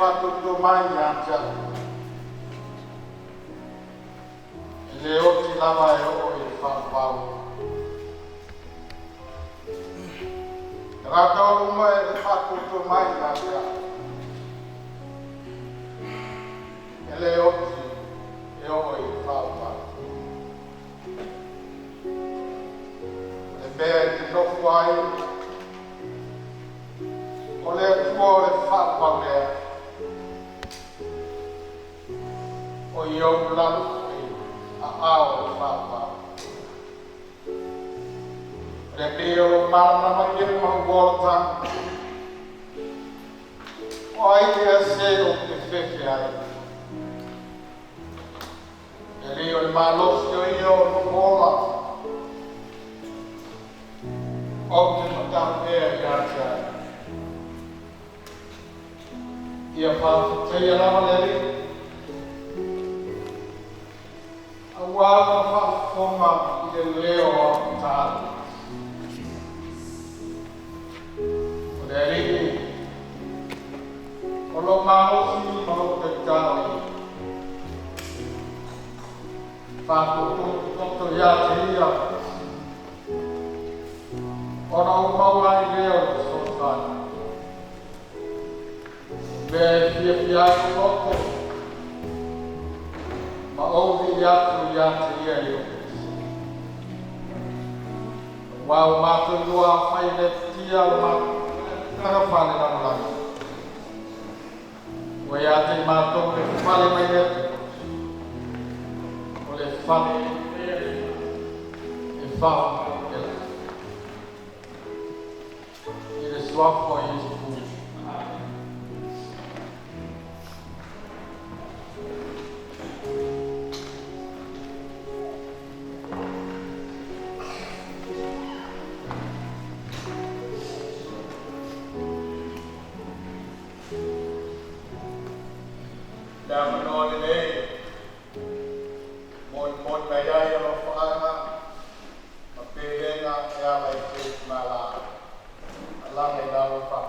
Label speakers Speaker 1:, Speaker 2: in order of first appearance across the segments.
Speaker 1: whātutu mai ngā tia. Le o ki lava e o i whāpau. Rata o uma e le whātutu mai ngā tia. Le o ki e o i whāpau. Le bea ki nofu ai. O le atua o le whāpau lea. O i au lalu a ao le whāpau. Le bea o marana mangiru mahuolotanga. O ai te ase o te whewhi ai. E leo le malosi o i o nukola. O te matamu ea i ate ai. Ia whāwhitea rawa leri. A wāma whāwhonga i le leo o tāru. O le ringi. O lo malosi o lo te tāui. Whākutu ia te ia. O na umaua i leo o sotana. Me fia fia i loko. Ma ovi i atu i ate ia i o. Wau mātu lua whai le tia o mātu. Nara whale na mulanga. Wai ate mātu le whale mai le. O le whale e whao e la. I le swafo i te pū. Đang nói đến đây, một ngày đây nó phải mà về đây là nhà này thì mà là ngày nào nó phải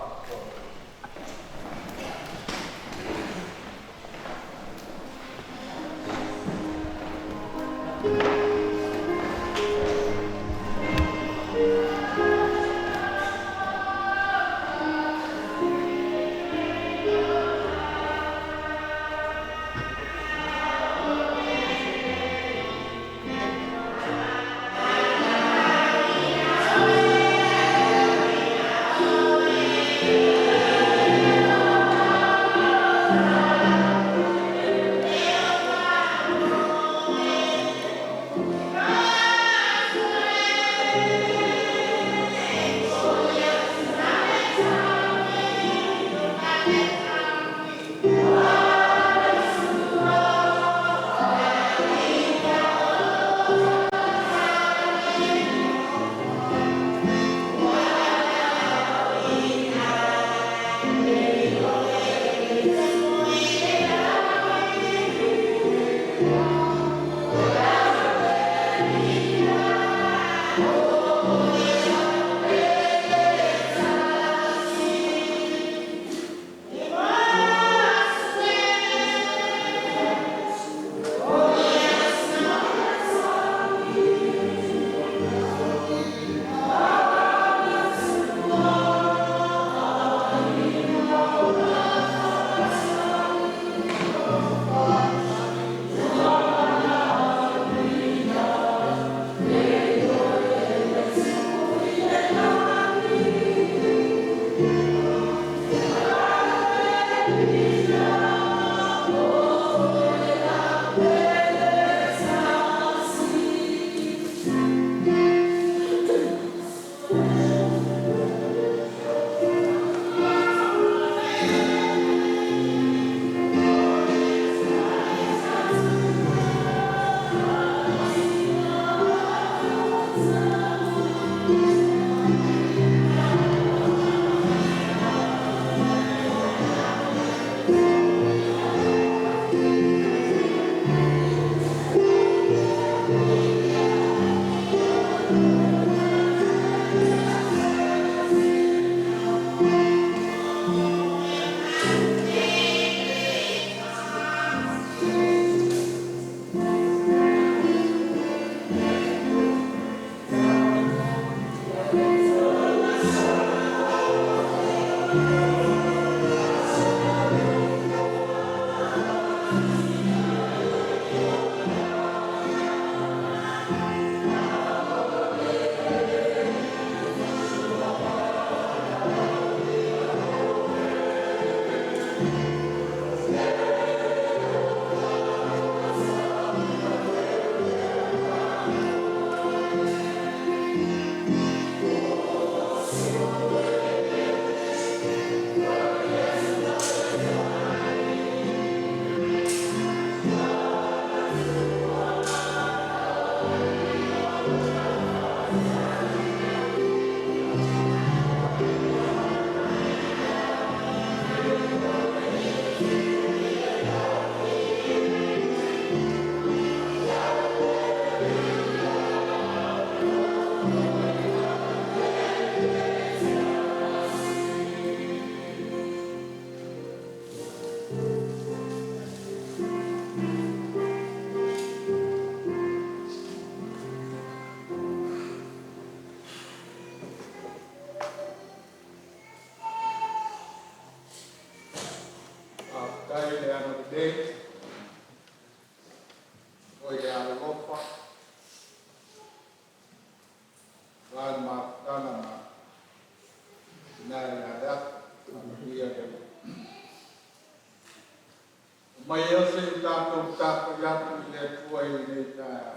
Speaker 1: tak yang le tuai le ta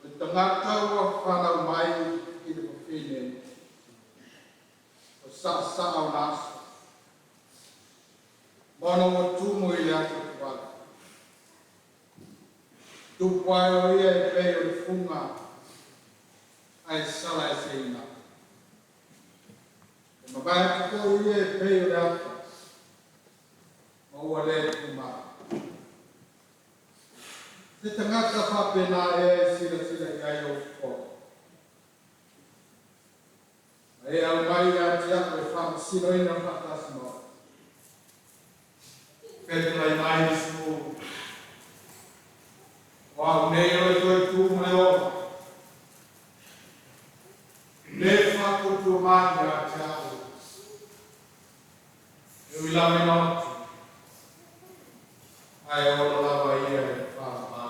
Speaker 1: o tangata wa fana mai i le fine o sa o nas mono o tu mo i le atu tuala tu pai o ia e pe o funga ai sala e seina ma vai ko ia e pe o atu o le kuma se tangata fa pena e sila ia o ko e al mai ya tia ko fa sino ina fa tasmo petra mai su wa nei o tu mo le fa ko tu ma ya tia e la me no ai o la va ia fa ma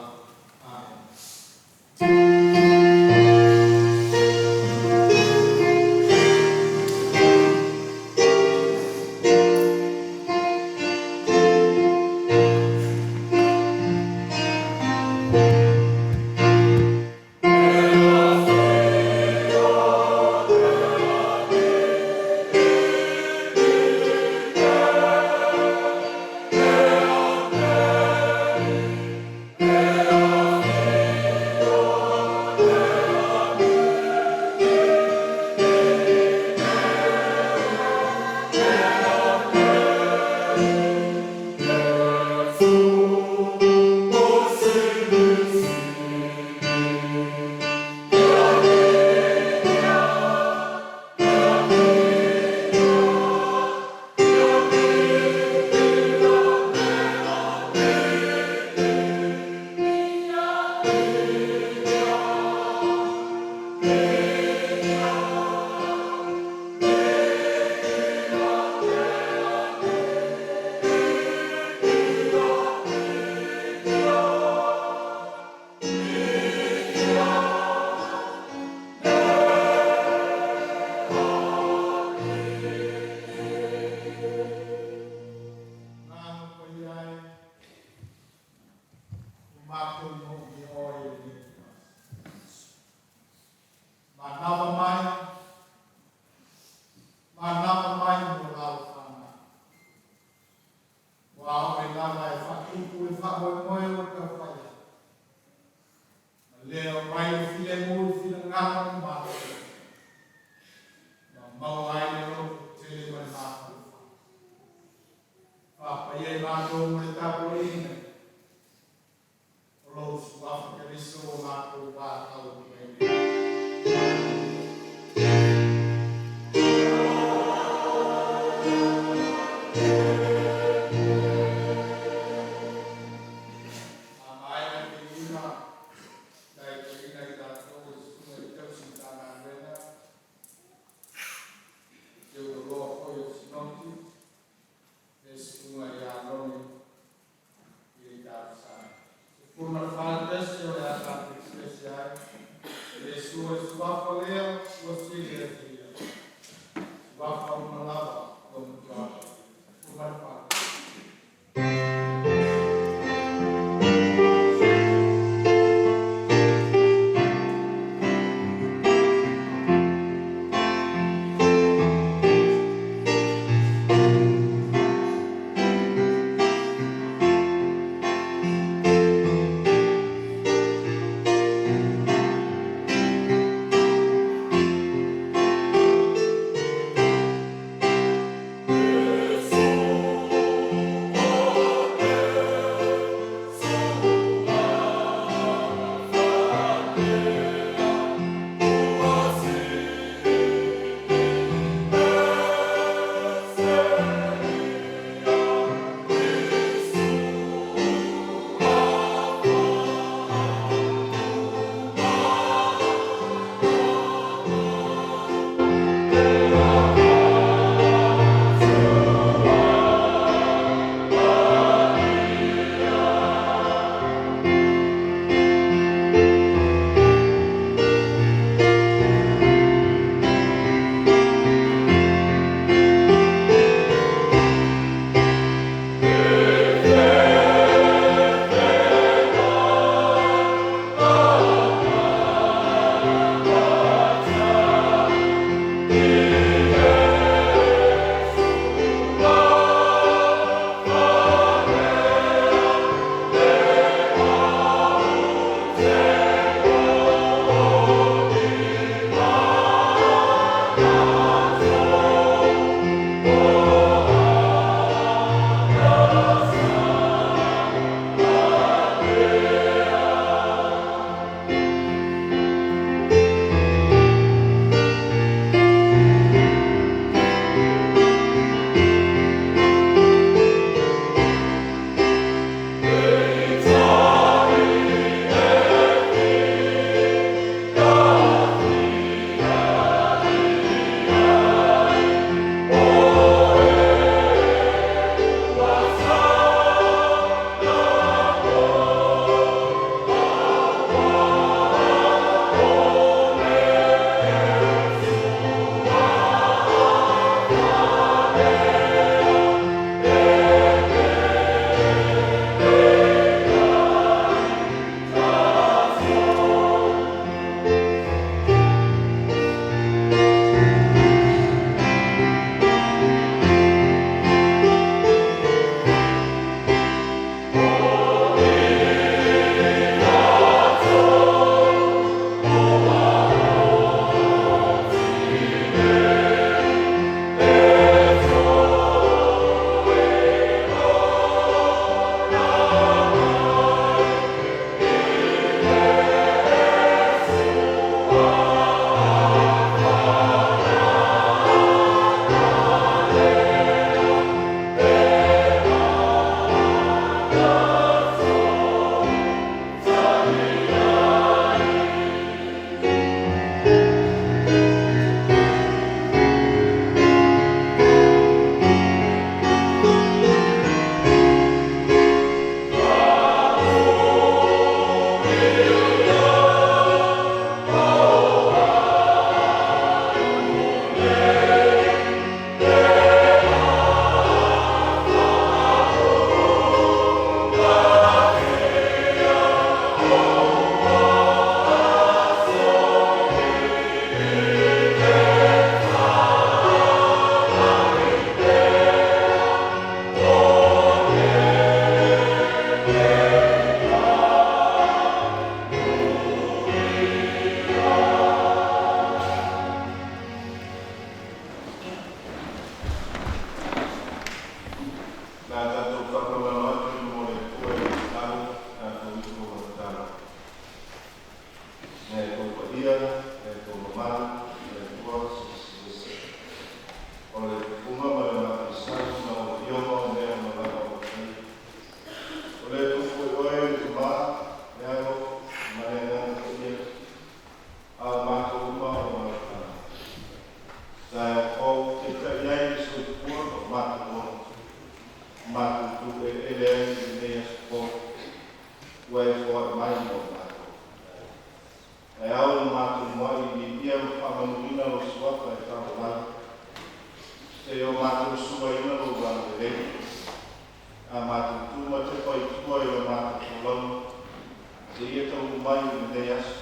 Speaker 2: tau mai i te asu.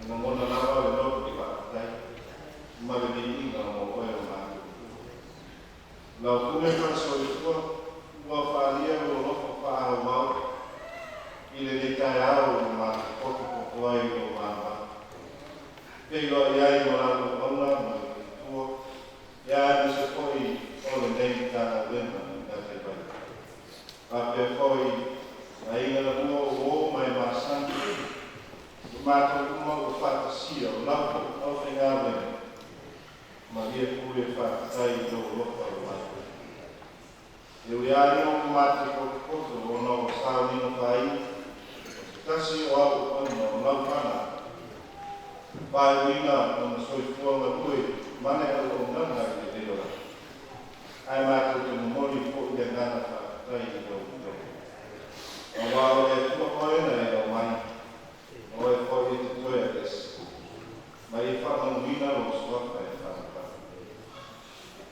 Speaker 2: E na mona lawa le loko ki whakatai. Ma le ni inga mo oe o mātu. Lau kume whakaso i tua, ua whaalia o loko whaao mau. I le ne tai ao o mātu koto ko ai o māma. Pei loa iai mo rātu auna mo i tua. Ia ni se koi o le nei tāna wena i tā te pai. A pia koi a inga na mua o mai māsanti. Mātou kuma o whakasia o lauko au whenga wena. Ma lia kure whakatai i tau loka o mātou. E ui āri o mātou koto o nā o sāwina whai. Tasi o au ana o laukana. Pai wina o na soifuanga tui. Mane au o nana i te reora. Ai mātou te momori po i le ngana whakatai i tau tau. O wāo e tua koena e au mai. O e koi e te toia kesi. Mai e whakanu wina o suaka e whakata.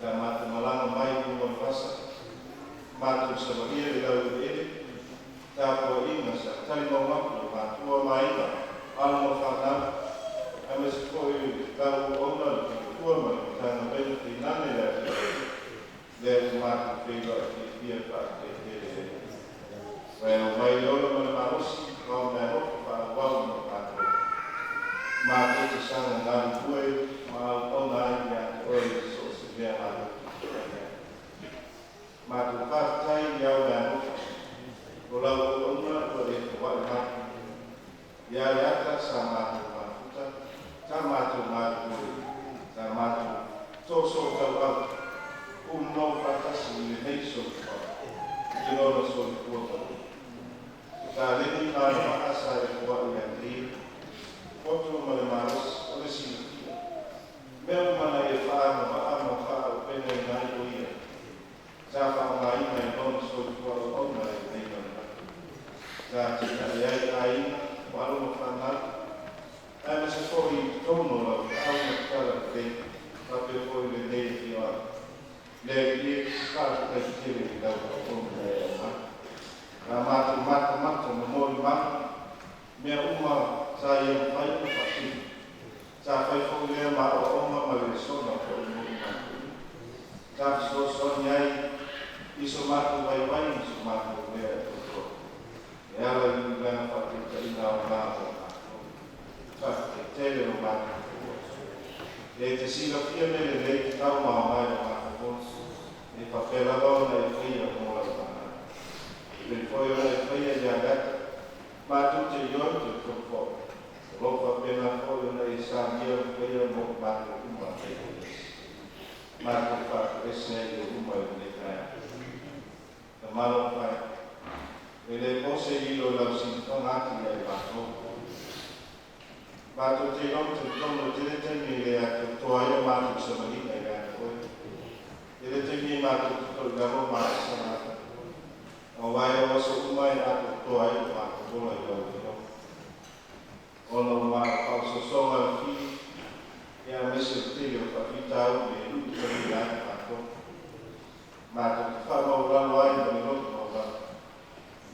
Speaker 2: Ka mātou malanga mai i ua whasa. Mātou sawaria le lau i ere. Tā kua inga sa tali mau maku o mātua maina. Alma whanau. A me se koi tau ona ki kua mai o tāna wena te nane lea te ere. Lea te mātou whenua ki pia whakate te ere. Wai o mai ora mana marosi, kau mea hoko whakawau no mātou. Mātou te sanga ngāri kue, māu tona ai mea te oi so se mea mātou. Mātou whakatai i au mea hoko. Ko lau o ona o e te wai mātou. Ia reata sa mātou mātuta, tā mātou mātou, tā mātou tōso tau au. No whakasi i le heiso whaka. Ki rona so i kua tau. Tā reni kāna whakasa e kua i a tiri. Koto ma le maros, o le sinatia. Mea mana e whaama whaama whaa o pene i nai o ia. Tā whaama ina e nona so i kua o ona e nei mana. Tā tika e ai a ina, o alo ma whanau. Ai ma se koi tono lau, au ma kara te, kape koi le nei ki o ana. Le ie kāra kai tere i lau o ona e o mai. Ka mata no mori mata. Mea uma sa ia whai o whaki. Sa whai whau lea ma o oma ma le sona o mori mata. Sa so niai iso mata wai iso mata lea o to. E ala i ngana whaki ka ina o mata o mata. Whaki tere o mata. E te sila fia mele lei te tau ma o mai o mata. E whawhera wauna e whia mōra mana. E whoi ona e whia ia gata. Mātou te ioi te tōpō. Ropa pena whoi ona e sāmia whia mō mātou uma te kores. Mātou whakresne i o uma i ne kāia. Ka maro whai. E le pose i lo lau sintonati ai mātou. Mātou te ioi te tono tere temi le a te toa ia mātou samarina i a koe. E le tengi mātou tuto i garo mātou sanata. O wai o waso umai ato toa i mātou tola i au tino. Ono mātou pauso songa o fi, e a mese tiri o whakitau me uti kari ai mātou. Mātou whamau rano ai no i roto o rano.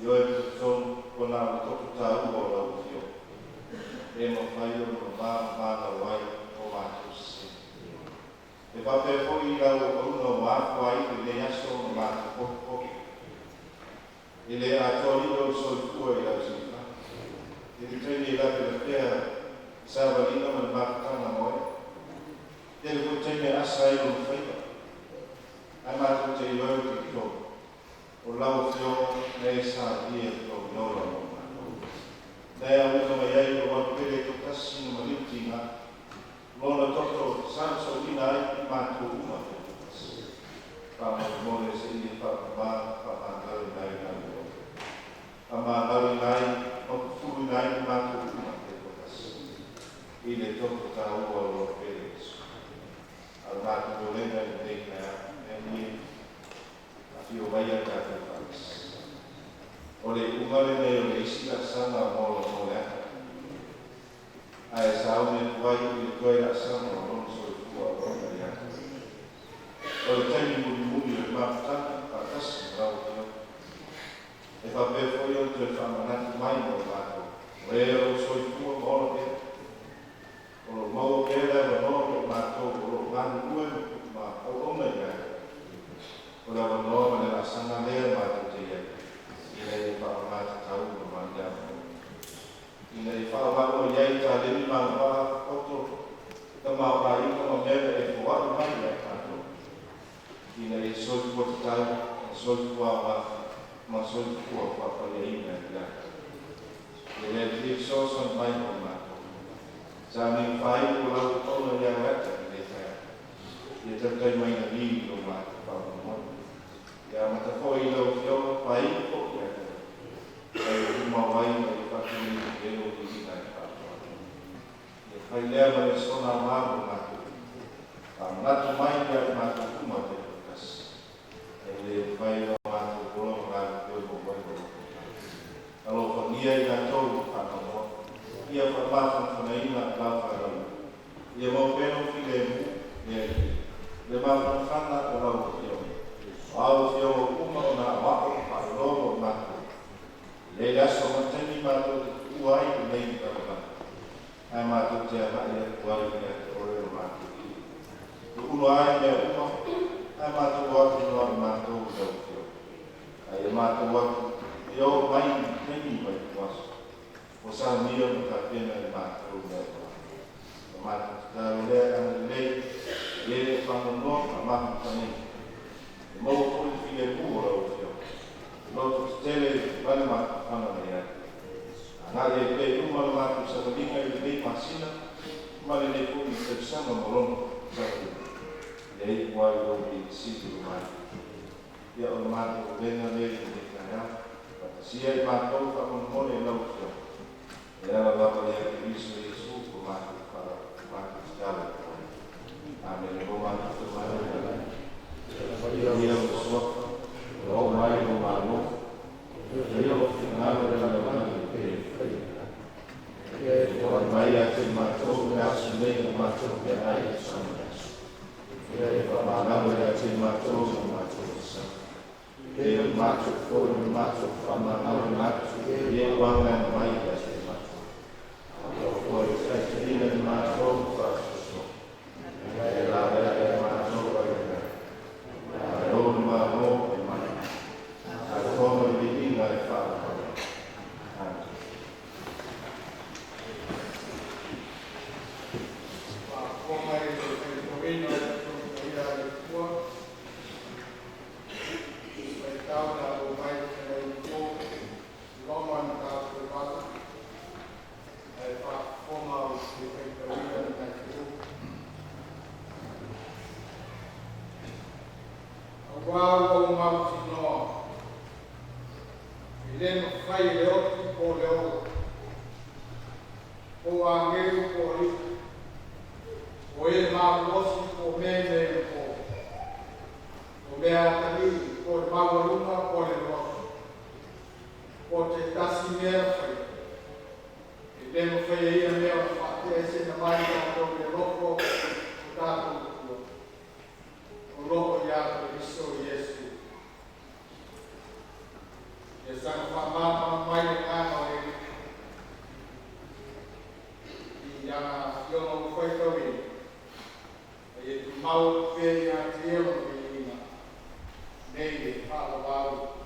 Speaker 2: I oe te tonu kona o toku tau o lau tio. E mo whai o no mātou wai o mātou se. E pape hoi lau o una o mātua ai e le aso o mātua poko. E le atori o soifua i lau sifa. E te teni e lape le pēr sāwalina ma le mātutana moe. E le koe teni asa i o mwhaika. Ai mātua te iau te kito. O lau whionga ne e sā ia kito nora o mātua. Nei a uka mai ai o wapere to kasi no mariuti ngā. Lona toto sanso ina ai mātou uma te tukas. Pāmau mole se i whakamā, whamāngari nai nai o. Whamāngari nai, whakufuru nai mātou uma te tukas. I le toto tā ua o peres. Al mātou lenga i te kia, e ni a whio waia tā te tukas. O le umare nei o le isila sana mōla mōle ata. Ai saune tuai i tuai la sana o lono so i tua o rona i ata. O le teni muni o mātutana, pakasi rau tio. E whapefo i o te whamanatu mai o mātou, o e o soi tua ora pe o mau ke la no o ma to o ma nu ma o me ya o la no ma la sana le ma te te ya ile pa ma ta tau ma ya ile fa ma o ya i ta le ma pa o to ta ma pa i ko me e ko wa ma ya ta to ile soi tua ta soi tua ma soi tua pa pa ya i ya ele ti so son mai ko ma sa mi fai ko la ko no ya wa ta le fa ye ta kai mai na ni no ma pa mo ya ma ta foi lo yo fai ko ya ai ma vai ma pa ki ni ke lo di na pa ye fai le ma so na ma ma pa na tu mai ya ma ta ku ma te kas ele fai lo ma ko lo ma ko ko ko kalau dia yang tahu apa dia pernah menerima laporan dia mau penuh film dia mau karena kalau dia kalau dia umur nak waktu kalau nak dia semua ini baru uai ini berapa amat tu dia ada uai dia orang rumah uai dia umur amat tu waktu orang tu jauh amat tu waktu yo mai ni mai was o sa mio ka pena ma o ma ta le an le fa no ma ta ni mo ko fi le ku o yo no tele vale ma ana ya ana le pe un ma ma sa ni ka le masina ma le ku ni se sa no mo sa le wa yo ni si tu ma ya o ma ko pena le ni ka ya sia i mātou whakonhore lau kia. E ala wapa lea ki Riso Jesu ko mātou mātou tāle. Amen. Ko mātou te mātou. Ia o suaka, o mai o māno. Ia o ki ngāno e la wani e pe. O mai a te mātou me asu mei o mātou ke ai e sanasu. Ia e whamangamo e a te mātou o mātou e sanasu. Ele macho foi macho fama não macho e o homem vai ser macho. O foi feito de macho faço. Ela é macho vai dar. A norma não é macho. A forma de vida é fala.
Speaker 1: Como é que o governo é Tauna o mai ke o loma na ka privata e pa forma o ke pe na ku agora o mau sino ele no fai le o ko le o angelu ko ri o e ma losi ko mene o me atali o mauruma o le roa o te tasi mea whai e temo whai e ia mea whate e se na mai o le roko o tātou o roko i ato Kristo Iesu e sanga whamama mai o ngāma i ana iona o whai kawi e tu mau whai a te eo Nei fala wau,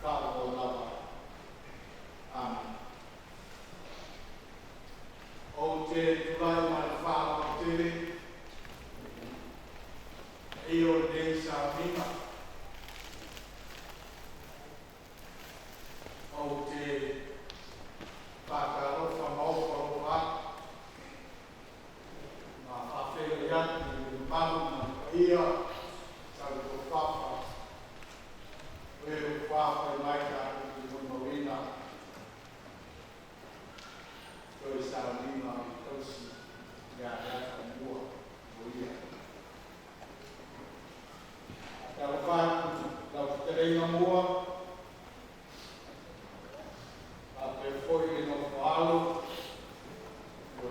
Speaker 1: fala o lava. Amen. O te tulai mai fala o tere, e o nei sa mima. O te whakarofa mauparo a, ma whawhele atu, mamu na ia, sa ko papa. O Papa mai ka ki mo wina ko sa lima ko si ya ya mo o ia ata fa la tere mo a pe foi no falo o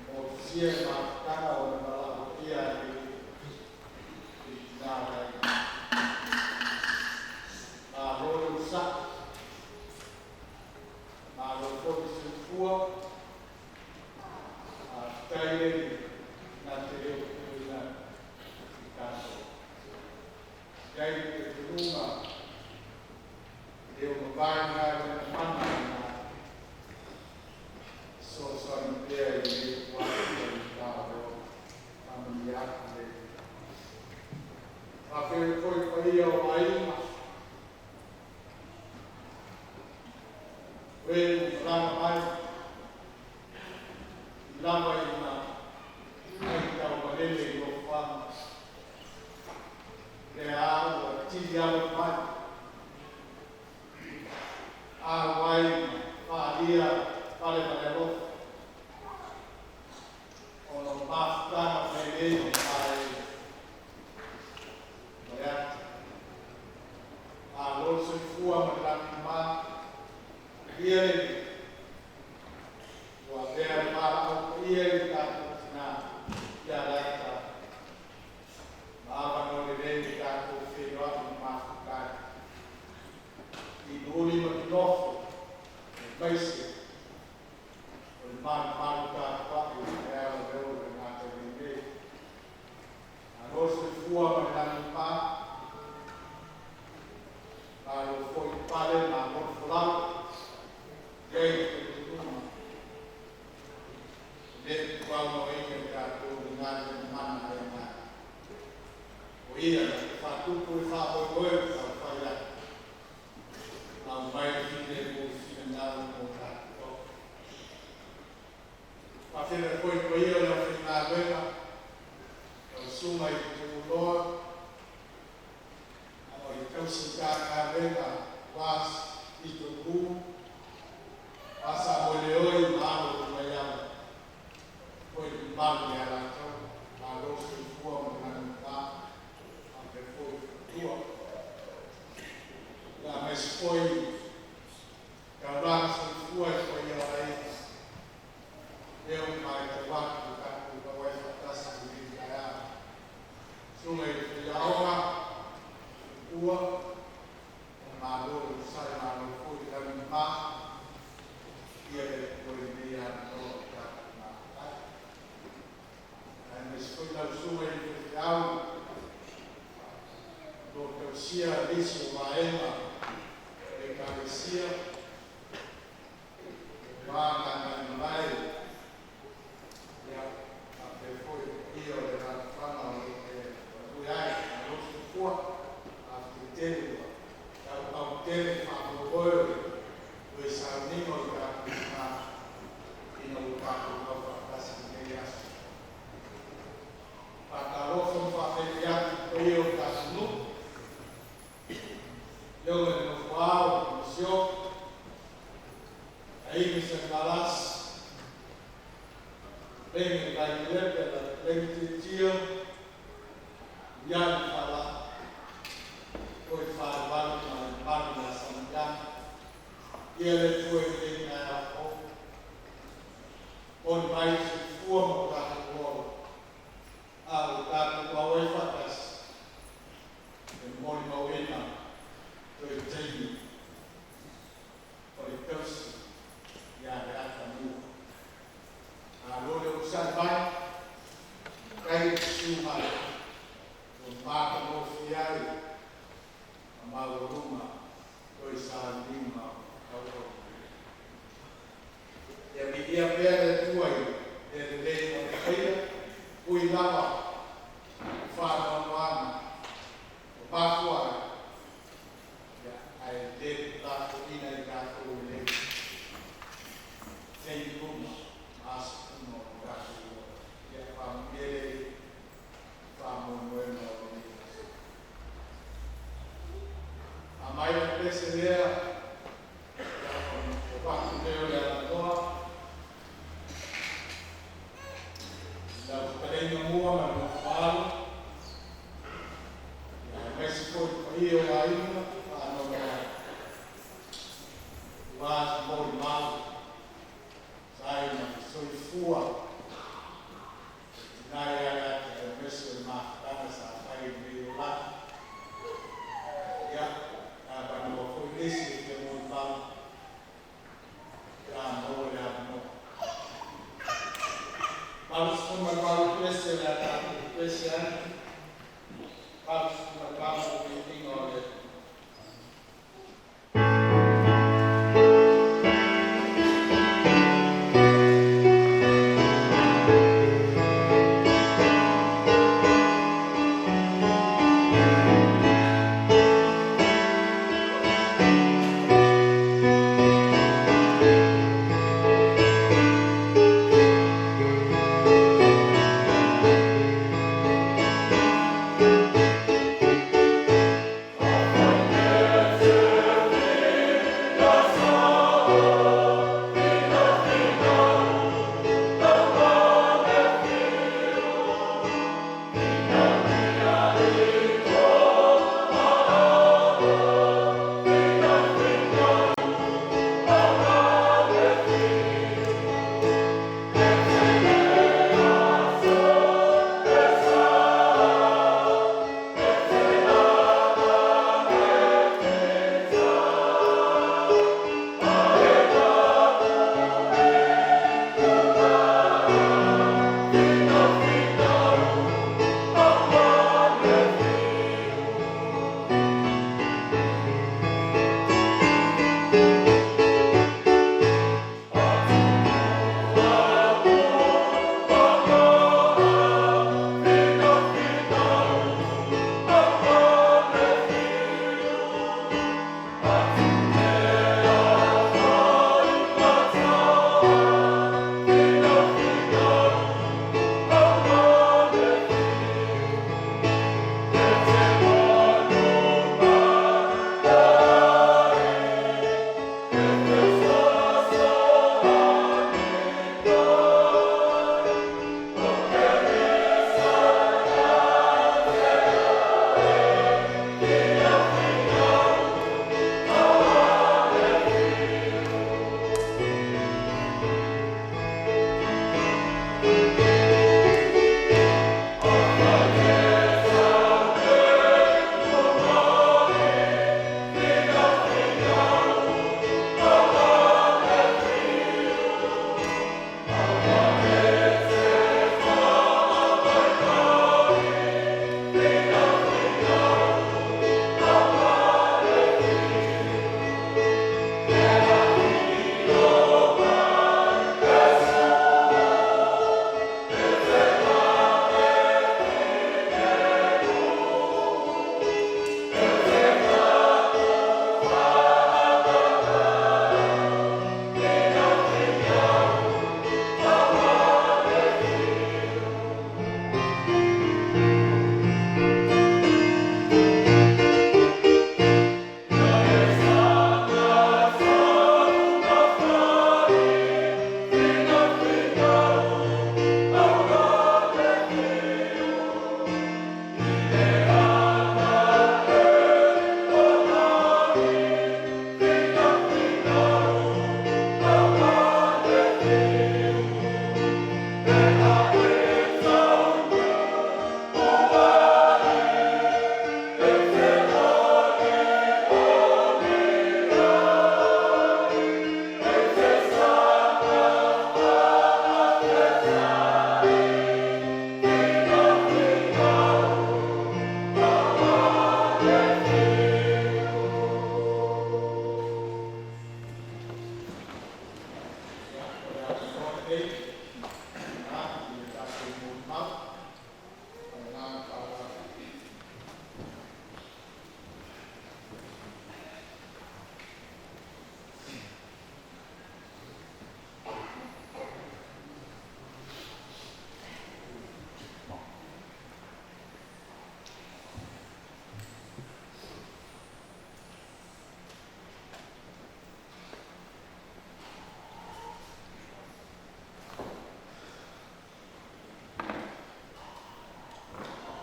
Speaker 1: mo sia ma kana o na la ia soifua, taile na te reo kuina i kato. Taile te tununga, reo mawanga na mana na so ni pia i reo waki i kao kamili aku le. Mawhere koi paia o aima, Wei ranga mai, lama ina, ai tau malele i o whanga. Le au a tiri alo mai, a wai whaalia pale pale rofa. Ono mafutana melele ai Mariata. A loso i fua malaki mai, Ieri, wa vera mara ieri tato na ya laita. Mama no le dei tato fino a mafukai. I duri ma tinofo, il paese, il man tato e era vero che nata in me. A rosso il fuo ma l'anno fa, ma lo foi padre ma morfolato. Dei tutuma, dei quando io cato rinare manna e na. O ia fa tutto e fa poi fa ya. Ma mai fine con finale con cato. Ma fine poi io la finale bella. O suma i tulo. O i causi ca bella was i tulo. Asa moleoi malo kumayama. Foi malo ya lato, malo se fua mananta, ante foi tua. La mas foi kawan se fua foi ya lai. Eu mai te watu kaku kawai fatasa di kaya. Sungai ya ona tua malo sai malo foi dan ma. Ia poi via no na ai mesco da sua inferior do que sia isso maema e cabecia vai na vai ya até foi io era fama o ai no sua a ter ao ter favor o examino da in un capo da Simeria. Patarofo fa feriati io da snu. Io ne fao, misio. Aí mi sembalas. Bene la iglesia da lentillo. Yan fala. Poi fa valma la sanità. Ele foi bem na on vai se fumo para o gol. O gato com a fatas. O mori mauena. Foi tendo. Foi tão ya gata mu. A loro usar vai. Cai suma. O mata no fiai. A maloruma. Foi salima. E a minha pele tua, ele veio a feira, cuidava, fala no ano, o pacoa, aí teve lá cozinha e gato ele, sem como, mas no gato, e a família, fama bueno, a maior perceber o quarto dele era toa. Da Ucrânia mua no falo. Mas foi aí ainda a nova. Mas bom mal. Sai na soifua. Na era que mesmo na casa sai meio lá. Ya, quando foi nesse que bom mal. Ya não olhava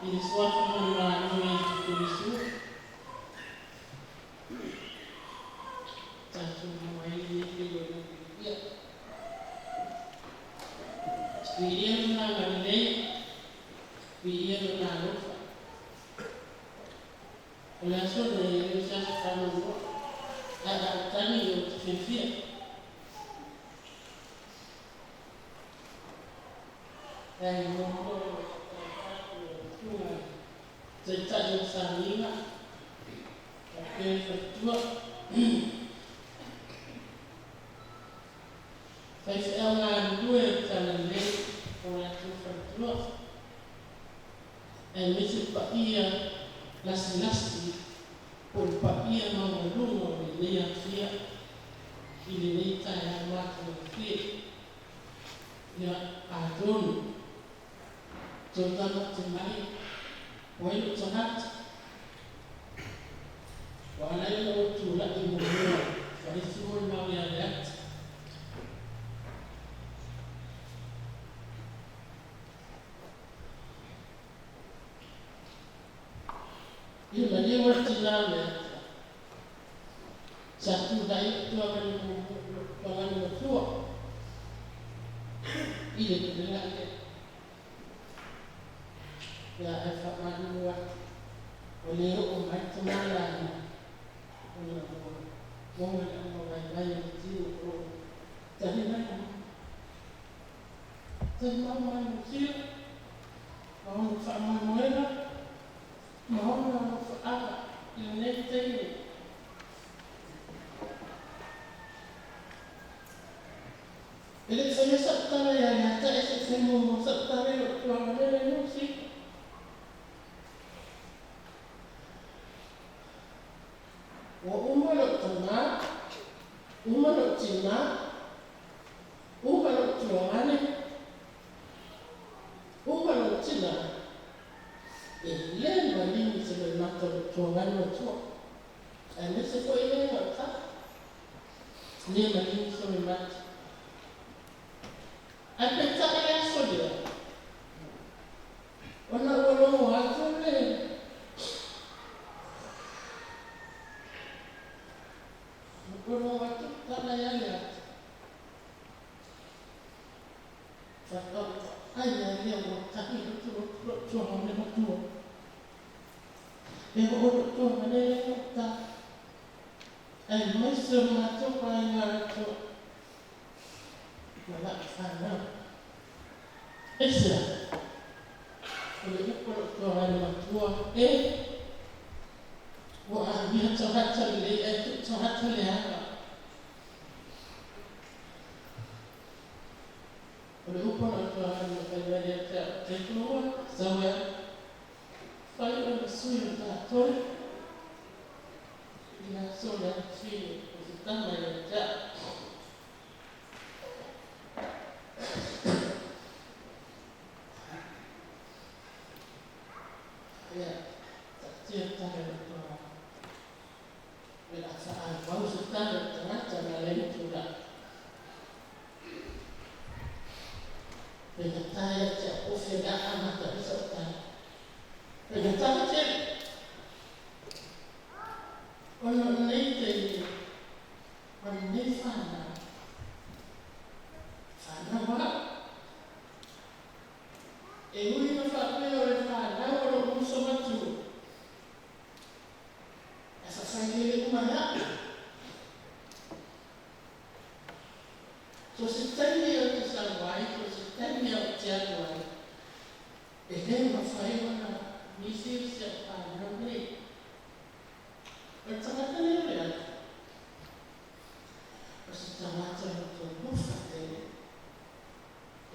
Speaker 3: It is what we are going to do.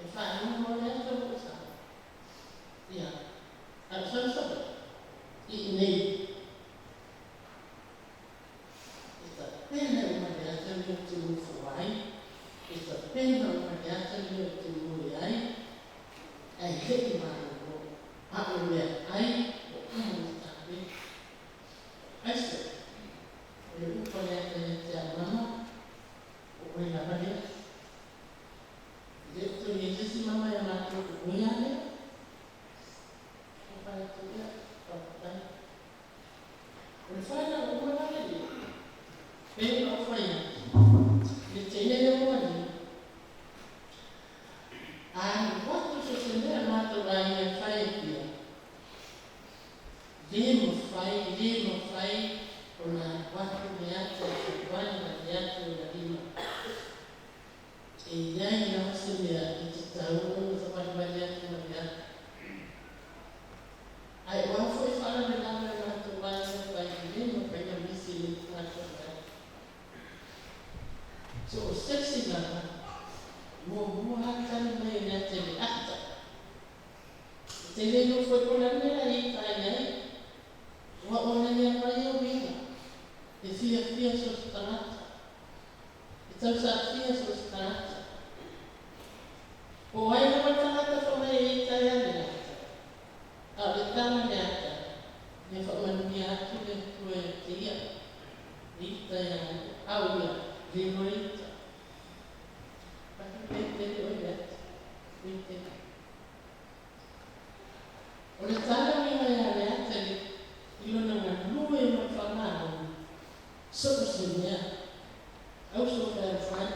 Speaker 3: e whae mo le ata o sa. Ia, a sa I nei. Esta pena uma le ata le te mu fuai, esta pena uma le ata le te mu ai, ai hei maro, a o le ai, o umu tabe. Aise, o le upa le ata le te amama, o oi la varia. Le to ye jesi mama ya mato o oi ale, o pai to ia, o pai. O le whae na o oi ale le, pena o whae na. Le te nene o ani, a watu so se mea mato ai e whae pia. Le mo whai, o na watu me ata e wani na le ata o na lima. E iai na hase mea I te tau o sa wani wani ata na le ata. Ai o foi whana me lawa e mato wani na whai le mo whai na misi le mato wai. So o sexy lava, mo muhatani mai na te le ata. Te le no foi kona mea I tai nei, wa ona mea mai o winga, e fia so stanata. E tau sa fia so stanata. O ai na stanata so mai I tai ane ata. A le tama le ata, me wha manu mea atu le tue te ia. I tai ane, au ia, le moita. O le tala minga ia le ata le ilona ngā lue ma whanau, soko se mea, au so whai whai,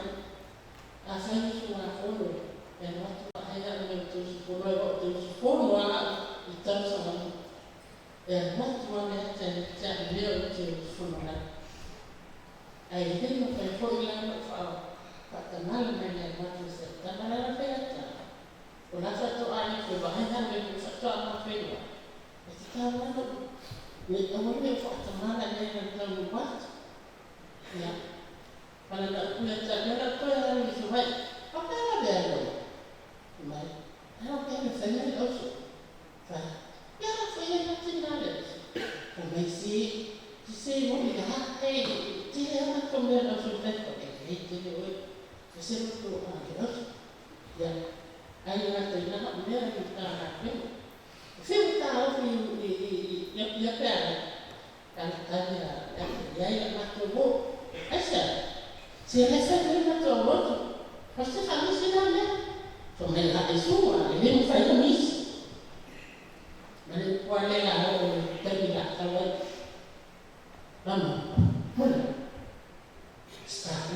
Speaker 3: a whai su ngā whono, e watu a hea na mea tau si whono, e watu tau si whono a I tau sa wani, e watu a mea ata le tia leo I te whono na. Ai heno whai whoi lana whao, Patanala mai le watu se tanala whai ata. O la whato ai koe wahaiha me ku whato ama whenua. E te tā wano, me awa me whatamala nei na tau ni watu. Ia, pana na kuia ta nera koe ala ni se wai, whakara bea roi. Mai, hana bea me whainai auso. Whai, ia na whainai hati nare. Ka mai si se mo I ha, hei, te hana ko mea auso whekwa, hei te le oi. Ka se roto a ke auso. Ia, ai nga te ina mea I tā ngā whenua. Whiu tā ofi I pēra, kana tani a iai a mato mo. Aisa, se hei whai mato a roto, paste whamisi nā mea. So me la e sua, e nemu whai na misi. Mane kua lega o tani la tawai. Mama, muna, statu.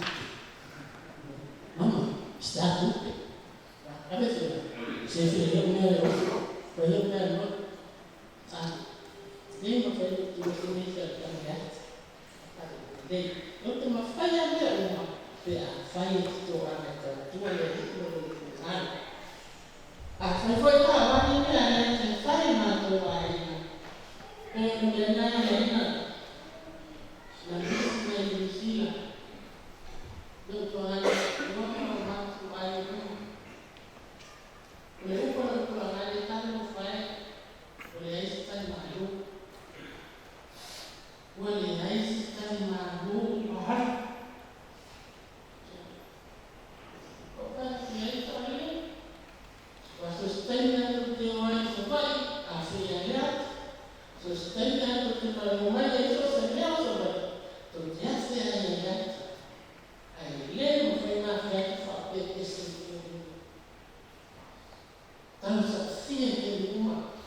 Speaker 3: Mama, statu. Apa itu? Saya filmnya no. Ini macam itu Indonesia kan ya. Jadi, untuk mafaya dia rumah, dia faya itu orang itu, cuma dia itu kan. Saya faya apa ini ada faya macam lain. Kemudian lain. Nanti saya di sini. Untuk orang masuk air. Oleh ukur kurang ada tanah fai, oleh istan malu, oleh istan malu, mahal. Apa sih itu ni? Sustain yang tu orang sebaik, asal yang lihat, sustain yang tu orang itu sebenarnya sebaik, tu jasa yang lihat, ayat mungkin nak fakir istri. Tahu saksi yang di rumah.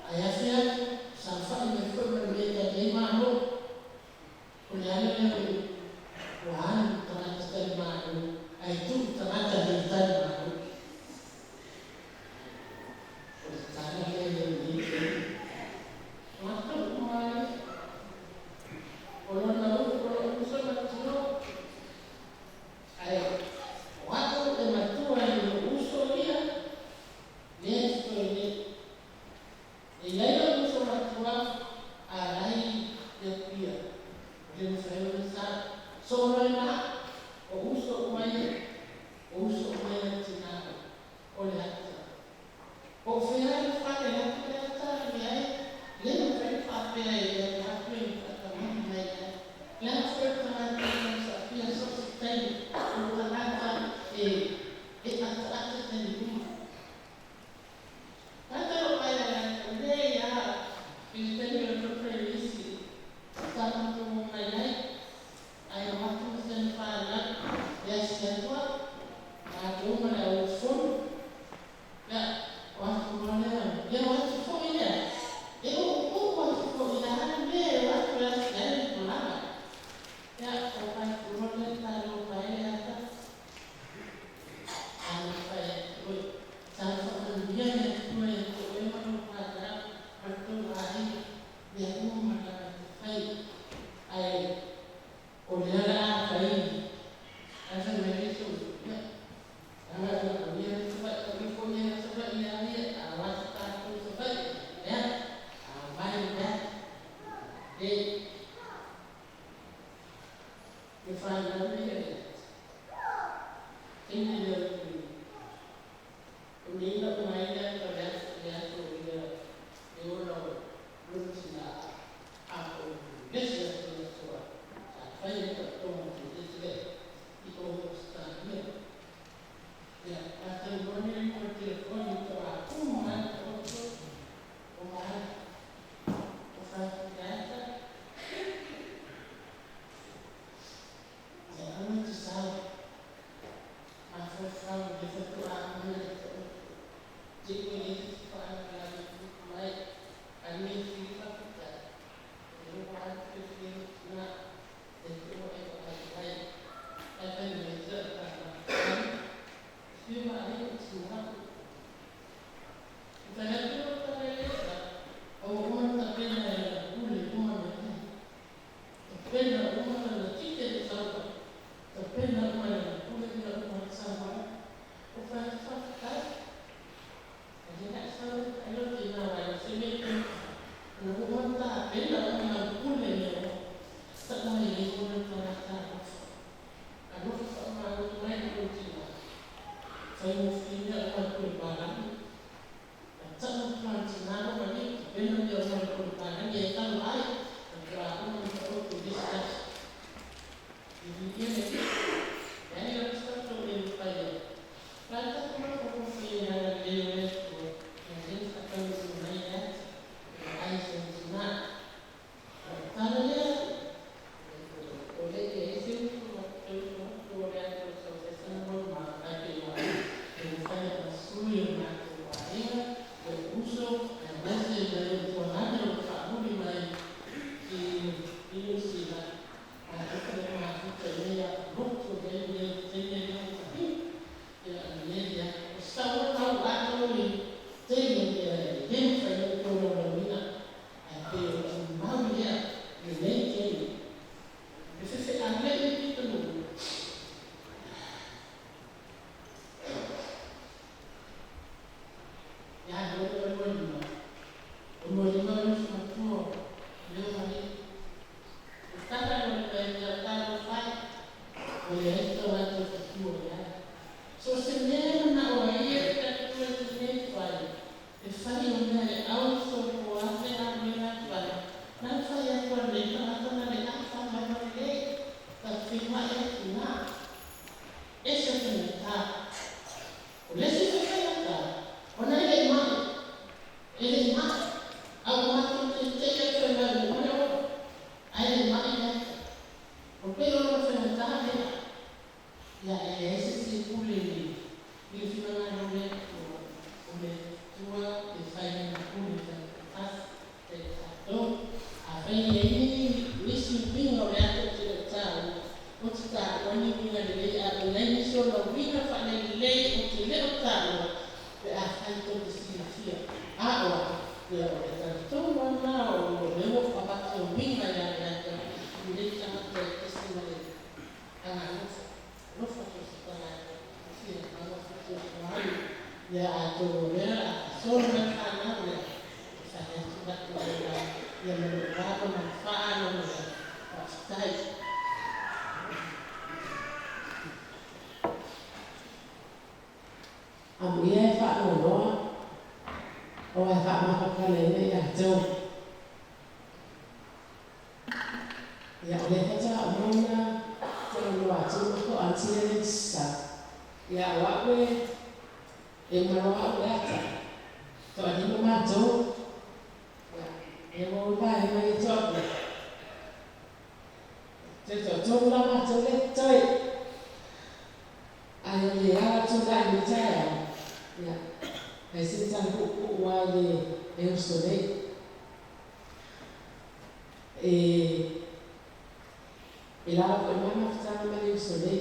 Speaker 3: Ayahnya sampai mereka berbeda lima hari. Kemudian yang Tuhan telah terima itu telah terima. Karena yang ini, maka rumah orang tahu kalau usaha macam ayah waktu teman Tuhan usul dia. Yes, ini. Ia itu soal tua, alai dia. Dan saya rasa soal mana, usul mana Cina. Ya oleh kaca umumnya kalau luar cuma tu tia ni sa. Ia wawe e marawa ata. To adi mama jo. E mo ba e mai jo. Cho la ma cho le choi. Ai le ala cho da ni chai. Ya. Ai sin san ku wa le e so le. E la ko mama fta ma le so le.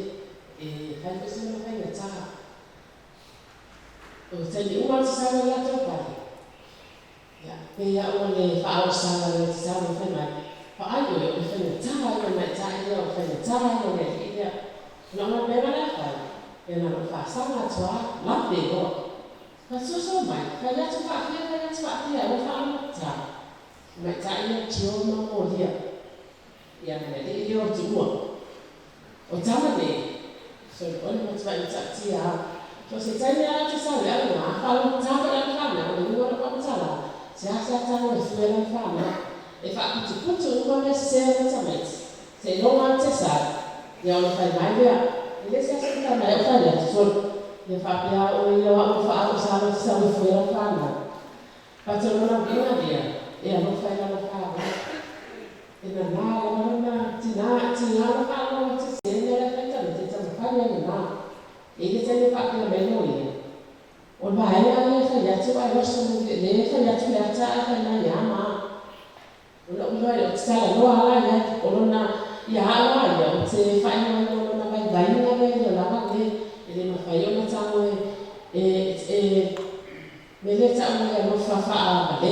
Speaker 3: Hai ko sin ma ya cha. O te ni uma sa la to pa. Ya, pe ya o le fa o sa la le sa no fe mai. Fa ai o le fe ta ai mai ta ai o fe ta ai o le ia. No ma be la fa. E na fa sa na toa la pe go. Fa so mai, fa ya tu fa ya o fa no ta. Mai ta ia tio no mo dia. Ya na le ia o tu o tama ne. So on mo twa i ta ti a. So se tani ala te sa le ala fa lo ta fa la fa na o ni o pa ta la. Se a sa ta o se la fa na. E fa putu uma me se na tamet. Se no man te sa. Ya o fa mai vea. Ele se sa ta na o fa le so. Ya fa pia o ile wa o fa o sa o foi la fa na. Pa te no na bina dia. E a no fa la fa na. E na na ti na fa no te se ne la fa te ta fa ni na. E te ne fa pia me no ile. O ba ya le fa ya tu ai so le fa ya tu ya ta fa na ya ma. Ona ulo o tsala no ala ya o na ya ala ya o te fa no na vai vai na vai la ma le ele ma fa yo na tango me le tango ya no fa fa ba le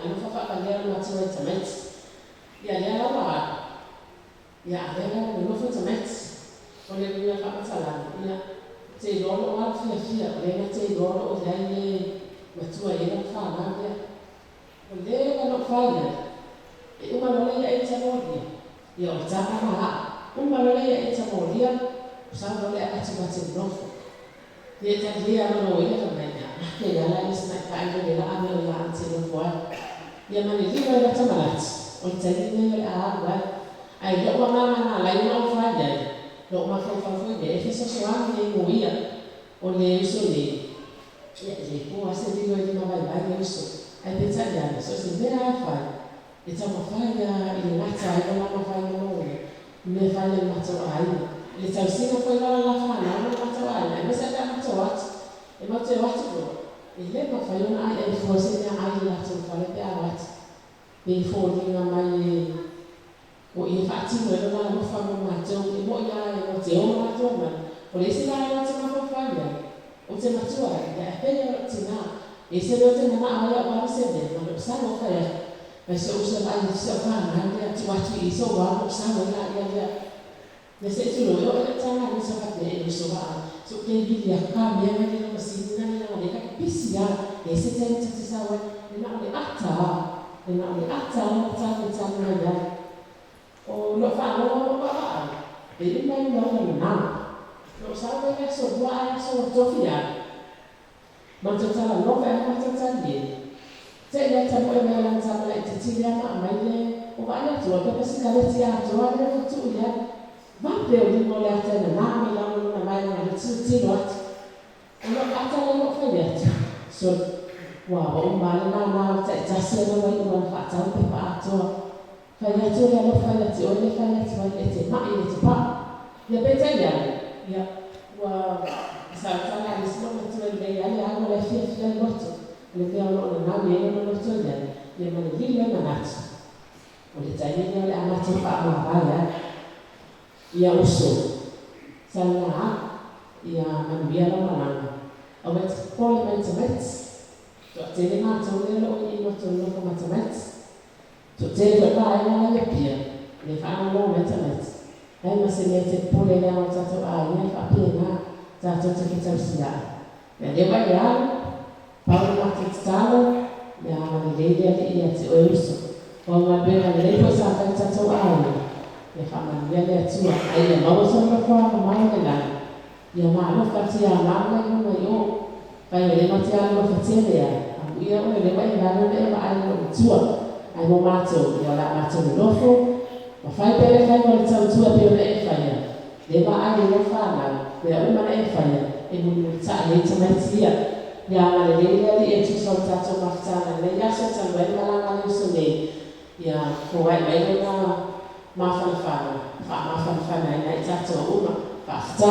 Speaker 3: ano fa ba le na tso tamet ya le ala wa ya le no fa tamet o le ni fa tsala ya te lo no wa fia le na te lo o le ma tua e na fa na ya o le no fa ya e uma lo le e tsamoria ia o tsaka ma uma lo le e tsamoria sa lo le a tsi no ia ta dia no ia ka mena ke ya la is na ka ile la ame la anti no foi ia mani dia la tsamarat o tsi ne a wa ai lo ma na la no fa ya lo ma fa foi de e se so a ne mo ia o le so le ia le ko a se digo e ma vai vai so ai te tsa ya so se vera fa e tama whaia i ngata ai o lama whaia nōre. Me whaia mato ai. Le tau sina whai wala la whana, o mato ai. E mesa ka mato atu. E mato e watu ko. E le ma whai ona ai e fua sena ai lato whale pe a watu. Me i fua ringa mai o i whaatino e rona no whama mato. E mo ia e mo te o mato man. O le sina ai mato ma whaia. O te mato ai. E a pēia o tina. E se leo te mana ai a wala sene. Ma no sa no whaia. Mas se usa lá de seu canal, né? Tu acha isso ou algo, sabe? Mas se tu não, eu já não sei fazer isso lá. Se o que ele ia cambiar, ele não se não ele vai pisar. Esse tem que se sabe, ele não é ata, não sabe nada. O não fala, não fala. Ele não sabe que só vai só tofiar. Mas tu sabe, não vai mais trazer. Te le ta mo me lan sa le te ti ma mai le o ba le to pe se ka le ti a to a le tu ya va pe o di mo le ta na me la no na mai na ti lot o no ka ta le no fa le so wa o ma le na te ta se no mai no fa ta pe pa to fa le to le no fa le ti o le fa le ti va le te ma le ti pa le pe ta ya wa sa ta la ni so mo to le ya le a mo le fi le lot le vea lo na me no lo so ya le ma le vile na nat o le tai ne le ana te pa ma ba ya ia uso sana ia man via lo na o met pole met to te le ma to le lo i no to lo ma to met to te le ba ia le pia le fa lo met ai ma se le te pole le ana to a ia fa pena ta to te ke sia le va ya Paulo Matistano, ya malilele ya te oiso. O mabena le po sa ka tato ai. Ya fama le tua ai le mau so ka fa mai le la. Ya ma no fa tia ma le no yo. Fa le ma tia no fa tia le ya. Amu ia o le mai la no le ma ai no tua. Ai mo mato ya la mato no fo. Ma fa pe le fa no tua tua pe le fa ya. e va ai lo fa e una e fa e non sa le sia ya ma le e ci sono stato passare le ya se sa bella la ya ko ai le na ma fa e stato una fa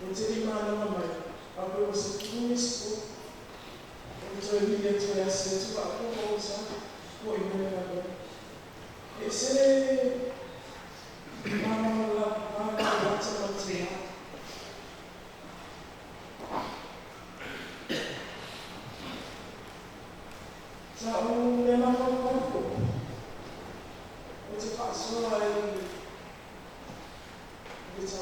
Speaker 3: Until the man of my I was a true school. Until he gets where I said to our homes, what you know. It's a Mama, what's about me? So, then I'm not going. It's a pass, it's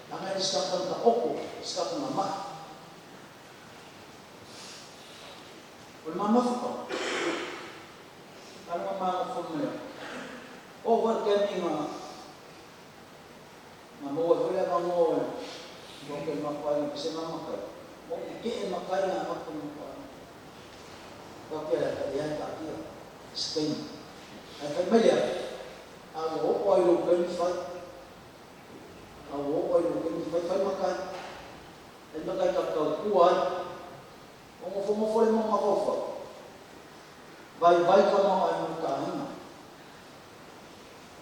Speaker 4: Anga iskakang ta oko, iskakang mama. Wal mama fuka. Kalau mama fumela. Overcoming mau boleh mau mungkin makan bisa makan. Mungkin makan apa pun makan. Tapi ada kalian tak dia. Spain. Ada banyak. Aku oil bukan fight. Aku oil bukan fight makan. Dan makan kakao kuat. Mau boleh mau makan. Vai kamu ay makan.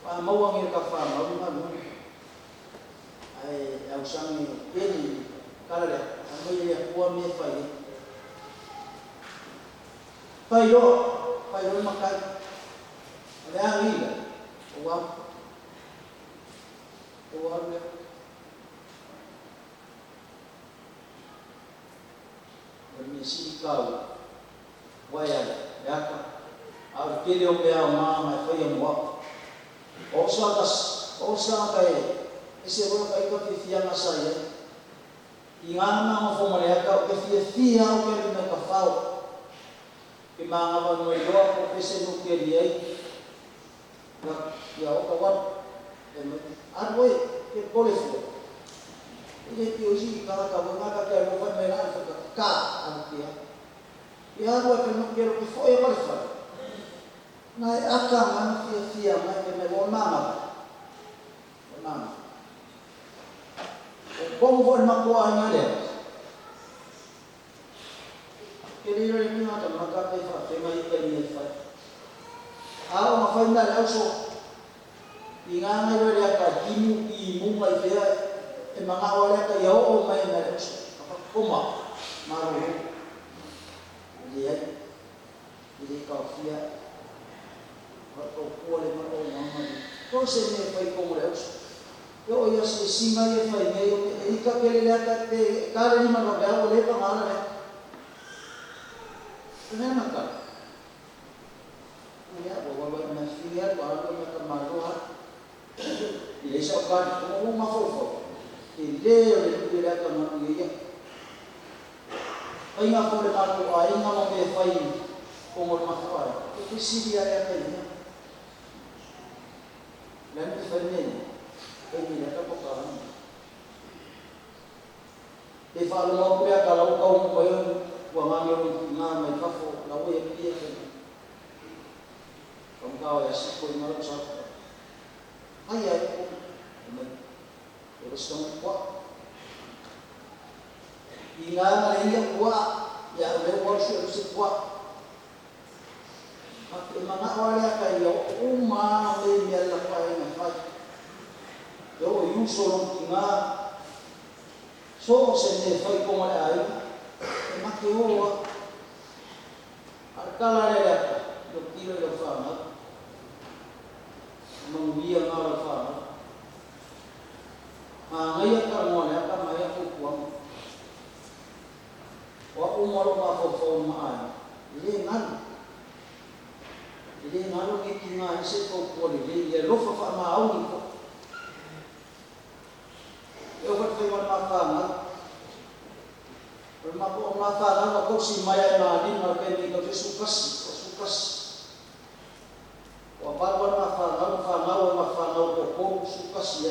Speaker 4: Mau ang kafa, mau ay usang ini kalau dia, ang may kuha may Payo makan. Ada yang ini, uang dia. Bermisi kau, wayang, ya. Al kilo kaya mama ay mo. Osa kay isi wala kay ko tiyan asaya. Ingana na mo fumale ka tiya o kay na ka fao. Imanga ba mo yo ko pese no kay ya o kawan. Arway ke polifo. Ile pioji ka mo kay mo fa mena ka ang tiya. Ya arway ke no kay ko fo e polifo. Na akang fia mai ke me mama. Como vou magoar ele? Ele não é nada, mas cá tem mais ele faz. Uma família é só. E nada ele é cativo e muito mais é mga olha que eu ou mais é só. Como? Maru. Ele confia. Atau kuole maru mama. Kau seni fai como é só. Yo ya sima ye fai me yo ika kele la ka te kare ni ma ga o le pa mala ne ne ma ka ya bo ba na fiya ba ko na ka ma ro ha ile sa ka ko ma fo ile le la ka ma ye ya ai nga ko le ma ko ai nga mo me fai ko mo ma fa ko si dia ya ka ni lan ni fa ni ini ada perkara. Di falu mau pria kalau kau koyon wangamio ngama ikafo lawo ya pia kan. Kau ya sikoi malu satu. Ayah itu, terus kamu kuat. Ingat malingnya kuat, ya lewat harus kuat. Mana awalnya kayak umma media lapai nafas. Yo solo kinga so se ne fai como le ai ma que o arcala le yo quiero lo fama mangvia ngala fama ngaya ka mo le ka maya ku kuang wa umaro ma fo ma ai le ngan lo ki kinga ise ko le ye lo fa ma au ni ko eu vou ter uma fama, uma fama que se maia na linha que me deu sucas, o barba uma fama o corpo sucas é,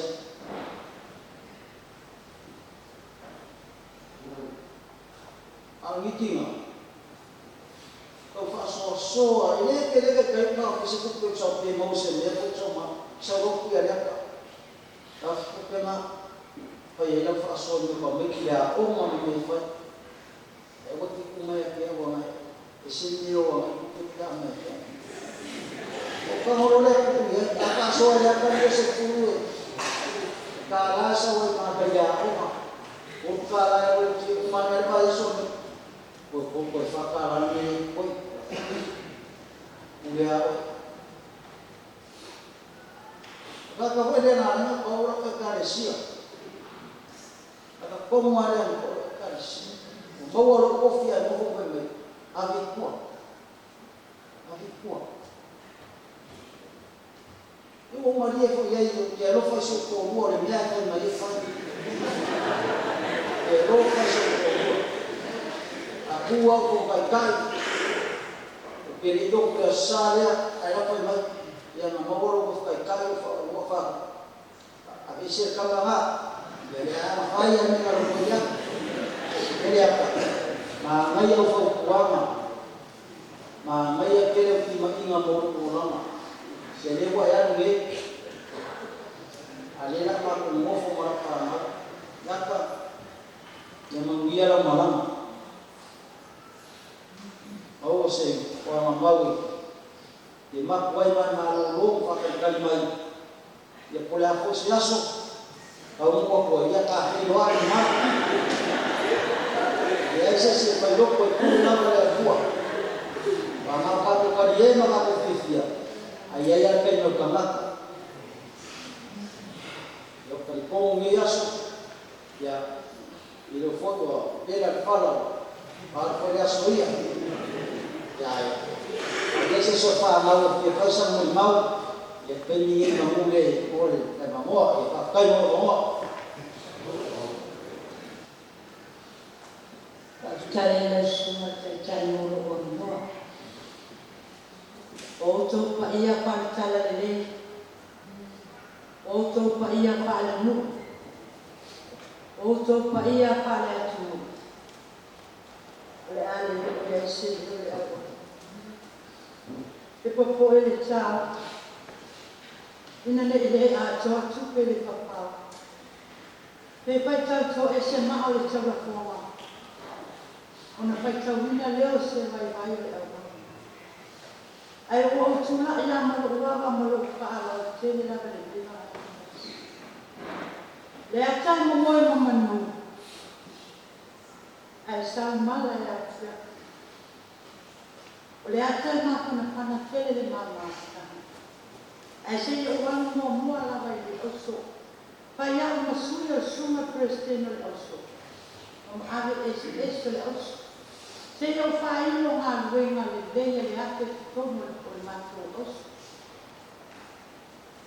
Speaker 4: angitinga, eu faço só, ele que cai na que se cumpre só de mão sem medo, só o que é tá ficando Pai yang fashion ni kau mekia, orang ni fai. Ewa tiku mai kia orang, esini orang kita mai. Kau orang ni ya, apa soal yang kau sesuatu. Kalau soal mana kerja orang, kalau yang cik mana ada soal, kau fakaran ni, kau dia. Kalau dia nak, kau orang kerja siapa? Como era o cara, o bom o confia no vou ver, avec quoi. Eu Maria foi aí, que ela faz o como ora, me leva na Maria foi. E roka se o a kua ko kai ke ri do ko sale ai la pa mai ya na mogoro ko kai o fa a ese kala ya ya fa ya me la ro ya ele apa ma mai o fa kuama ma mai ke le ki ma inga mo ko lama se le wa ya nge ale la pa ko mo fo ma pa ma ya pa ya mangia la malama o se o mamau de ma wai ma lo fa ka mai ya pole a fo se aso ka un ko ya ka he lo ai ma ya ese se fa lo ko ku na la bua ma ma ka to ka ye ma ka to fisia ai ya ka no ka ma yo ka ko ngi aso ya y lo foto era el faro para poder subir ya a veces eso para malo que pasa muy mal y después ni el mamule por el mamó y para caer no mamó
Speaker 5: Tare la suma te tare no lo no o pa ia pa tala le o pa ia pa la no o pa ia pa la tu le ale le se le algo e po ele ciao ina le a to tu pe le papa pe pa to e se ma o le to la forma ona pai tau ina leo se vai le algo ai o tu na ia ma lo wa ma lo pa ala te le la le ata mo mo manu ai sa mala ya tia o le ata ma pana tele le mama ai se yo wan mo la vai le oso pa ya mo suyo suma presteno le oso o ave es le oso se yo fai no nga wenga le le ate tomo o le mato oso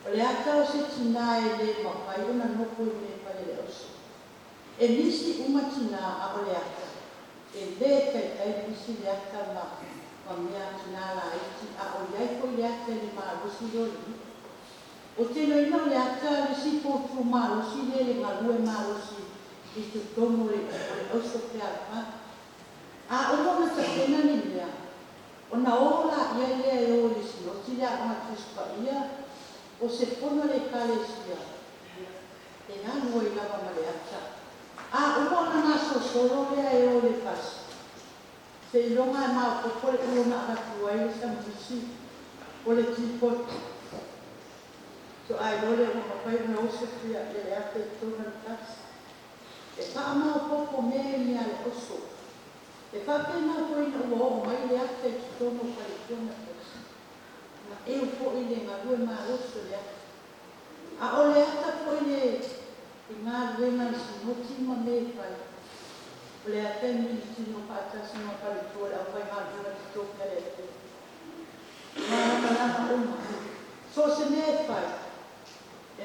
Speaker 5: o le ata o se tinai le mapai una no puine pa le oso e nisi uma tina a o le ata e le kai nisi le ata ma mea tina la iti a o iai ko le ata le malusi lori o te lo ina le ata le si potu malusi le ngalue malusi i tu tomo le oso te alpa a o mo na tena ni lea o na ola ia le o le si o ti le a ma tuspa ia o se pono le kalesia e nga no i lava ma le ata a o mo na maso solo le e o le pas se i longa e ma o pole uo na atu ai le sambusi o le tipot so ai lo le o mapai na o se fia le ate i tona le pas e pa ama o popo me ni ale oso e pa pena ko ina ua o mai le ate i tona o pai tona pas na e o po i le ngalue ma oso le ate a o le ata po i le i ngā renga si moti ma me pai o le ate mi si no patasi ma pari tōle au pai ngā renga ki tōpia le ate ngā raka uma so se me pai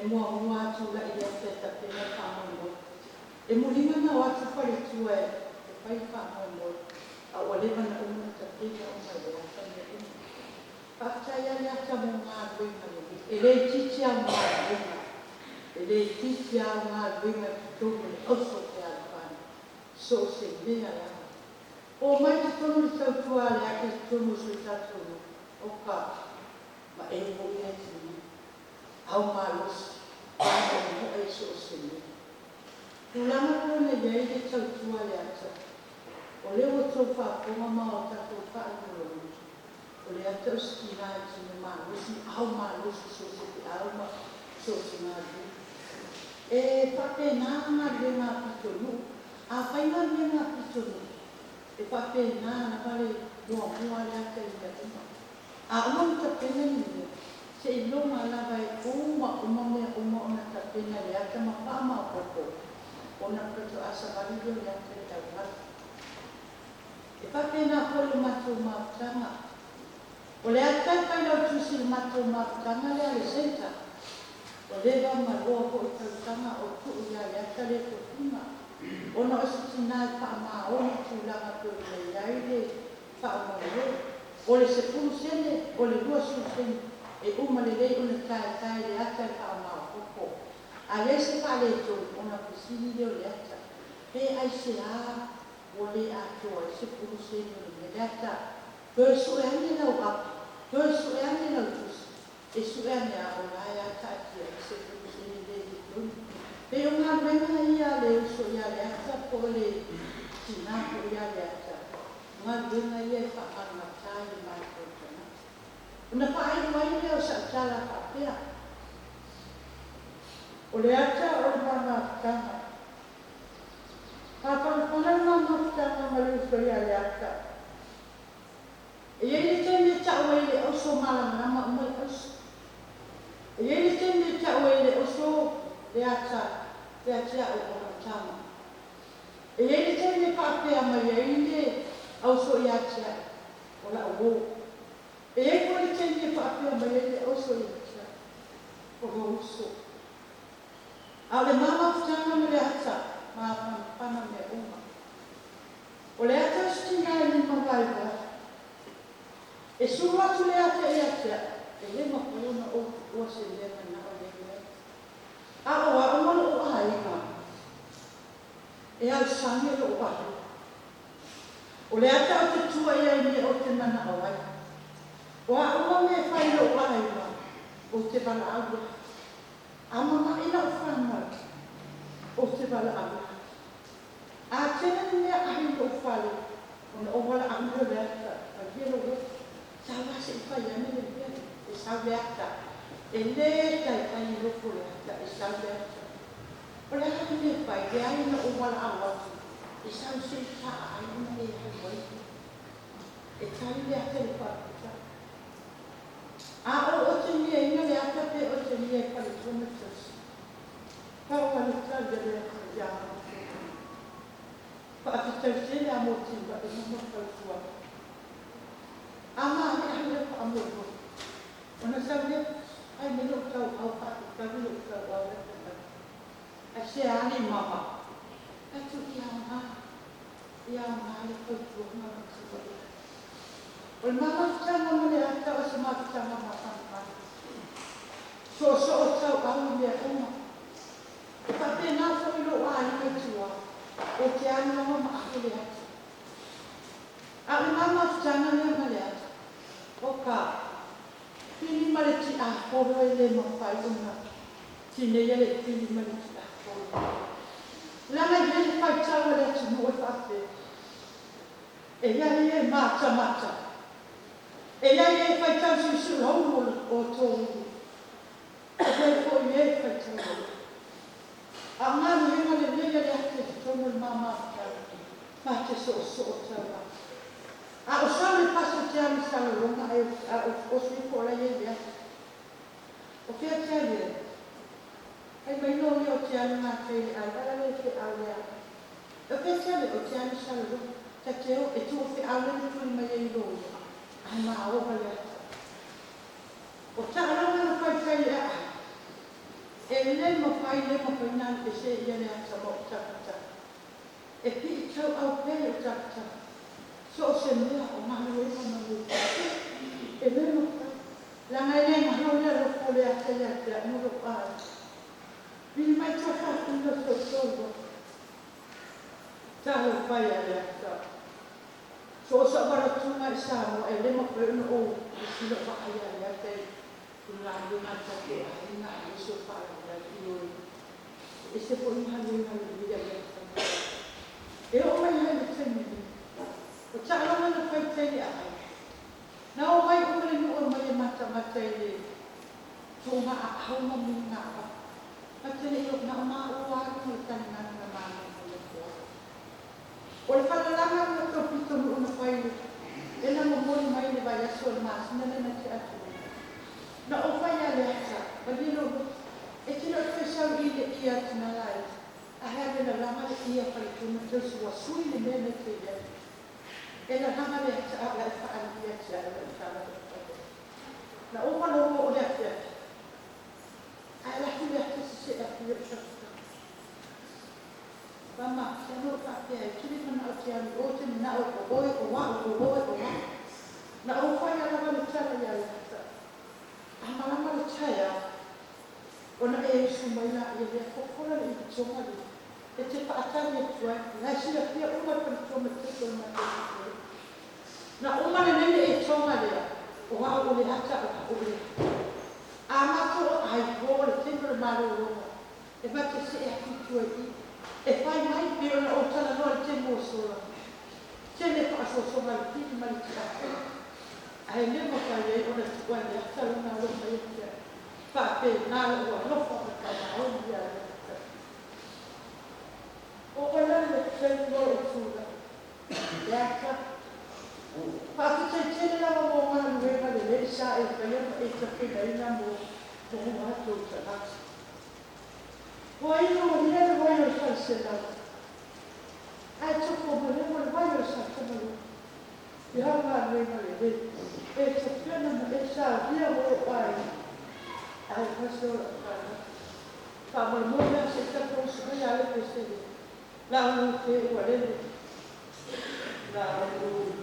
Speaker 5: e mua atu la i le ate ta pena whamono e mulinga na o atu pari tua e pai whamono a o lewa na uma ta pena o mai le ata me uma Pakaya le ata mo ngā renga e le titi a ngā renga e le titi a ngā renga ki tōmu le oso te alapani so se mea la o mai te tono le tautua le ake te tono so i tatono o ka ma e mo i ati ni au mā losi ka mo e so se mea tulanga kone le i te tautua le ata o le o tō whaponga ma o tato whaanolo o le ata o skina e tine mā losi au mā losi so se te au ma so se ngā renga e pape nā ngā renga pitonu a whainga renga pitonu e pape nā na wale mua le ata i le uma a umam ta pena ni se i longa lava e uma mea uma ona ta pena le ata ma pama o koko ona kato asa valio le ata i tau hatu e pape nā pole matou maputanga o le ata kai lau tusi le matou maputanga le ale senta o O le wa maroa ko i tautanga o tu ia le ata le tōpuna. Ona o se tina pa ma o ni tūlanga ko le iai le pa o le. O le se pulu sene, o le lua su sene, e uma le lei o le tae le ata le pa o ma o koko. A le se pa le tō, ona pisini le o le ata. Pe ai se a, o le ato ai se pulu sene o le ata. Poi su e ane lau api, poi su e ane lau tusi. E su e ane a o lai ata ati a se pulu sene le le tōni. Pe o ngā renga ia le uso ia le ata po le tina po ia le ata. Ngā renga ia e whaanga tai mai o tana. Una whaai mai leo sa tala whapea. O le ata o le mana tanga. Pāpana mana tanga ma le uso ia le ata. E iei tēne tau e le oso malama umai oso. E iei tēne tau e le oso le ata, le atia o ona tama. E iei tēne whapea mai e ine oso i atia o la uo. E iei kore tēne whapea mai e le oso i atia o la uso. A le mama whtanga me le ata, ma pana me uma. O le ata stina e lima vaiva. E sura tu le ata e atia, e lima kona o ua se lema na o le lea. A o a umana o a inga. E au sange o ahi. O le ata o te tua ia ni o te nana o ai. O a umana me whai o a inga o te bala awa. A mama ina o whanau o te bala awa. A tēnā ni mea ahi o whale o na o wala awa le ata a hiero o. Sawa se whai ane le mea e sawe ata. E le tai whai loko le ata e sawe ata. O le haki me whai le aina o wala awa e sawe se taa aina e hai waiti. E tai le ata le whakita. A o te mea inga le ata pe o te mea e pari tona tasi. Pao wale tai le ata le ata. Whaakitau se le amo timba e mama whautua. Ama ni ahli apa amor. Ona sabe ai melo tau au pa ka melo tau au le. Ase ani mama. Atu ia ma. Ia ma le ko tu ma ko. O mama tanga mo le ata o se ma tanga ma pa. So tau au le uma. Pa pe na fo ilo ai ko tua. O te ana mama aku le ata. A mama tanga le ata. Oka, pili male ti a koro e le mawhai una. Tine ia le pili male ti a koro. Langa i le whai tawa le atu mo e whate. E ia e mata. E ia e whai tawa si su haumo o tōru. E pēr ko i e whai tawa. A ngā ruhenga le lea le ate tono le mama tawa. Mate so tawa. A o sale paso te ami sale longa a o sui kola ye lea. O kia te ale. Ai mai no le o te ami ngā teile ai, ala le te au lea. O kia te ale o te ami sale longa. Ta te o e tu o te au le tuli mai e i loi. Ai maa oha lea. O ta alanga na whai teile a ai. E le ma whai nani e se ia le ata mo o takata. E pi i tau au pere o takata. So se mea o mahu e mahu. E mea maka. Langa e mahu lea roko le ate lea te a muro ai. Bini mai taka tunda so sogo. Taho whai a lea ta. So o sa wara tunga i Samoa e le maka e una o. E sila whai a lea te. Nga lunga take a inga e so whai a lea ki oi. E se po inga lunga lea lea ta. E o mai hai le temi. O ta'alanga na whai teile ai. Nā o mai umare nua mai e mata teile. Tō ngā a haunga mi ngā a. Matele i o ngā o mā ua aki o tani ngā ngā māna o le kua. O le whalalanga na tōpito mu una whaile. E na mo mori mai le vai aso le māsina le na te atu. Na o whai a le ata. Walilo e tino te sau i le ia tina lai. A hea le na lama le ia whai tūna tausu wa sui le mea me te ia. E na hanga le ata a la whaani i ata a la whaani. Na o wano o le ata. Ai la tu ya se a tu ya. Mama, sano ka ke kiri mana ke an o te na o wa. Na o fa ya na le tsara ya. Amala le tsaya. Ona e sumaina e le kokora le tsoma le. E te pa atani tua, na si la pia uma pa tsoma te na te. Na uma le e tsoma le. O wa o le ata o le. Ama ko ai ko le tempo malo lo. E ba te se e ki tua i. E fai mai pe ona o tala no te mo so. Te le pa so so mai ti mai ti. Ai le mo ka le ona tua le ata na lo mai ti. Pa pe na lo lo fa ka na o dia. O ona le te mo o sura. Ya ka. Pa te te la mo ma le ka le sa e ka le te pe na mo. Ko ma to ta. Why no, you never wear yourself sit up. I took over him and why yourself to me. You have not made money. It's a feeling, it's a real why. I was so Papa Mona said that was the reality city. Now you say whatever. Now you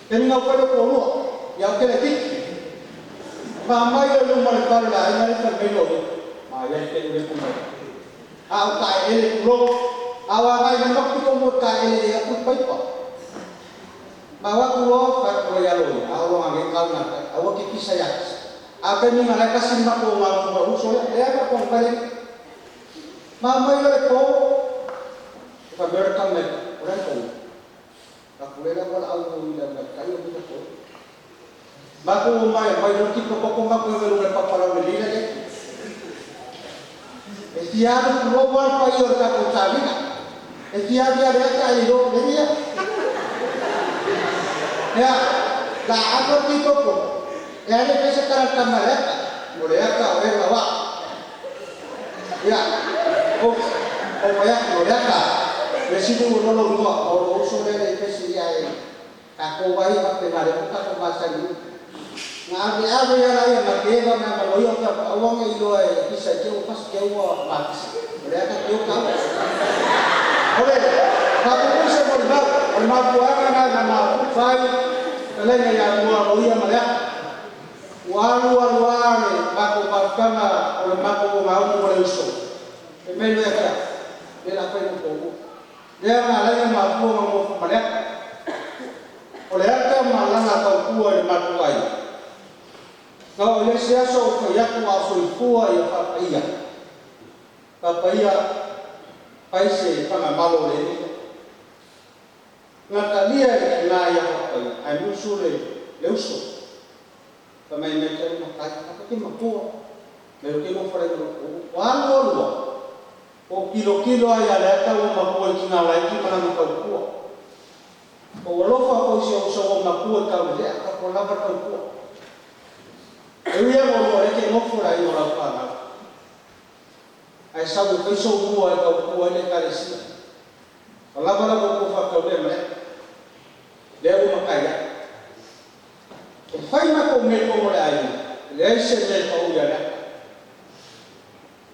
Speaker 1: Kena pada polo, yang kena tik. Mamai lalu mereka lain mereka belok. Ayah kena pun. Awak tak elok pulo, awak ay nampak tu kamu tak elok aku payah. Bawa pulo kat royaloi, awak angin kau nak, awak kiki saya. Apa ni mereka simak ko malu baru soalnya dia apa pun balik. Mamai lalu ko, kita berkam lagi orang ko. Aku lelak pada awak bilang kayu kita ko. Baku umay, may roti ko pa kung ako yung nagpapalaw na lila niya. Estiyado global pa yun ka kung sabi na. Estiyado yan ka ilog na niya. Kaya, laabot dito po. Kaya rin kasi karang kamalat. Mulya ka, o yung lawa. Kaya, o kaya, mulya ka. Kasi kung ulolong mo, o uso na rin kasi ay ako ba yung magpinari mo ka kung basa niyo. Ngabi-abi yang lain makeba na maloyo ka awang ilo ay isa jeu pas jeu max. Mereka jeu kau. Oleh kalau bisa berbab, bermabuan na mabu fai, lain yang maloyo malak. Walu-waluan aku bakama oleh mabu mau beruso. Emelo ya kaya. Dia apa yang kau? Dia lain mabu mau malak. Oleh apa malang atau kuat mabu ai. Kau oleh siasa upaya kuasui kuah yang papaya paise kama malo le ngatalia na ya papaya ai musure leuso kama imecha makai apa ki makua pero que no fuera lo o kilo ay alata o makua kina lai ki mana makua o lofa ko si o makua ka le ka ko lava ka kuah. Eu ia ngomong que não for aí orar para. Aí sabe o que sou boa da boa ele carecia. Falava lá com o facão dele, né? Deu uma caia. E faz uma comer como aí. Ele se lê para o dia.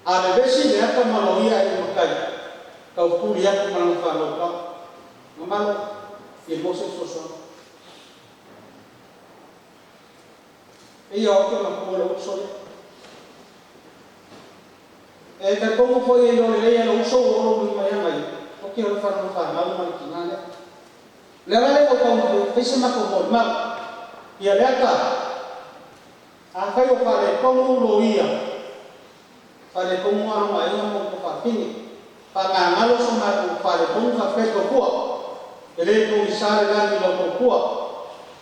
Speaker 1: A bebê ele até maloia aí uma caia. Kau kuliah mana falou pa. Mamalo. E você sosão. Iya oke makmur usul. Como foi ele olhei o usul o rumah yang lain. Oke orang farman malu malu kinanya. Lalu aku tahu pesi makmur mal. Ia leka. Angkai o fale como loia. Fale como orang lain yang mau kepakini. Panganalo sama fale como café ko kuah. Ele ko isare lagi lo kuah.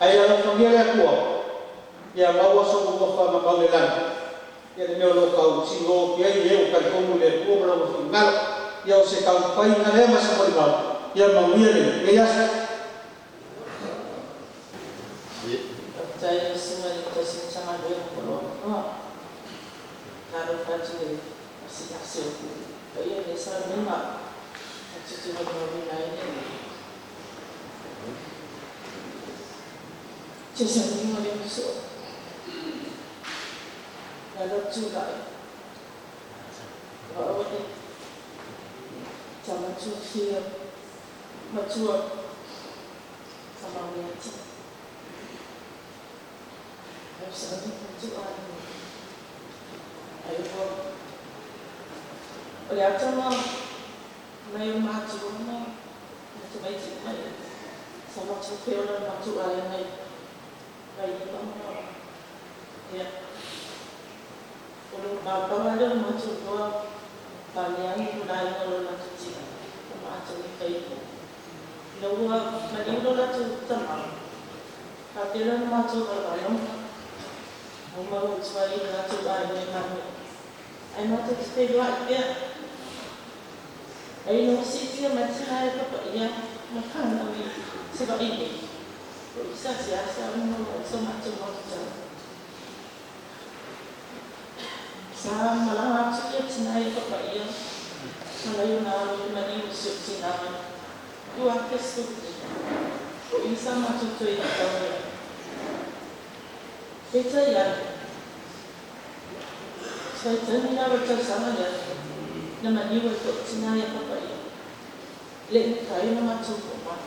Speaker 1: Ayah lo panggil kuah. Ya bawa semua fama bangelan ya de meu local singo ya eu kan como le como lo final ya se kau pai na le mas por mal ya mawire ya
Speaker 3: Saya semua itu sama dia kalau taruh kaji masih hasil. Saya biasa memang cuci mobil lainnya. Jadi ini mau masuk. Lalu juga, kalau ini zaman cuci, macam sama macam, harus ada tujuan. Ayo, lihat sama, main macam mana, sama cuci orang macam ayam kayak mana, ya. Kalau bapa ada macam dua banyak budaya kalau nak cuci macam itu. Lalu mandi dulu lah cuci tempat. Tapi lah macam kalau rumah ucapin macam banyak mana. Ay macam kita buat dia. Ay nasi dia macam apa apa yang makan kami sebab ini. Bisa siasa macam. Sa malang sakit sinay ko pa iya. Malayo na mani usip sinama. Dua kesu. Isa matutoy na tayo. Kita yan. Sa tanina baca sama yan. Na mani wato sinay ko pa iya. Len tayo na matuto pa.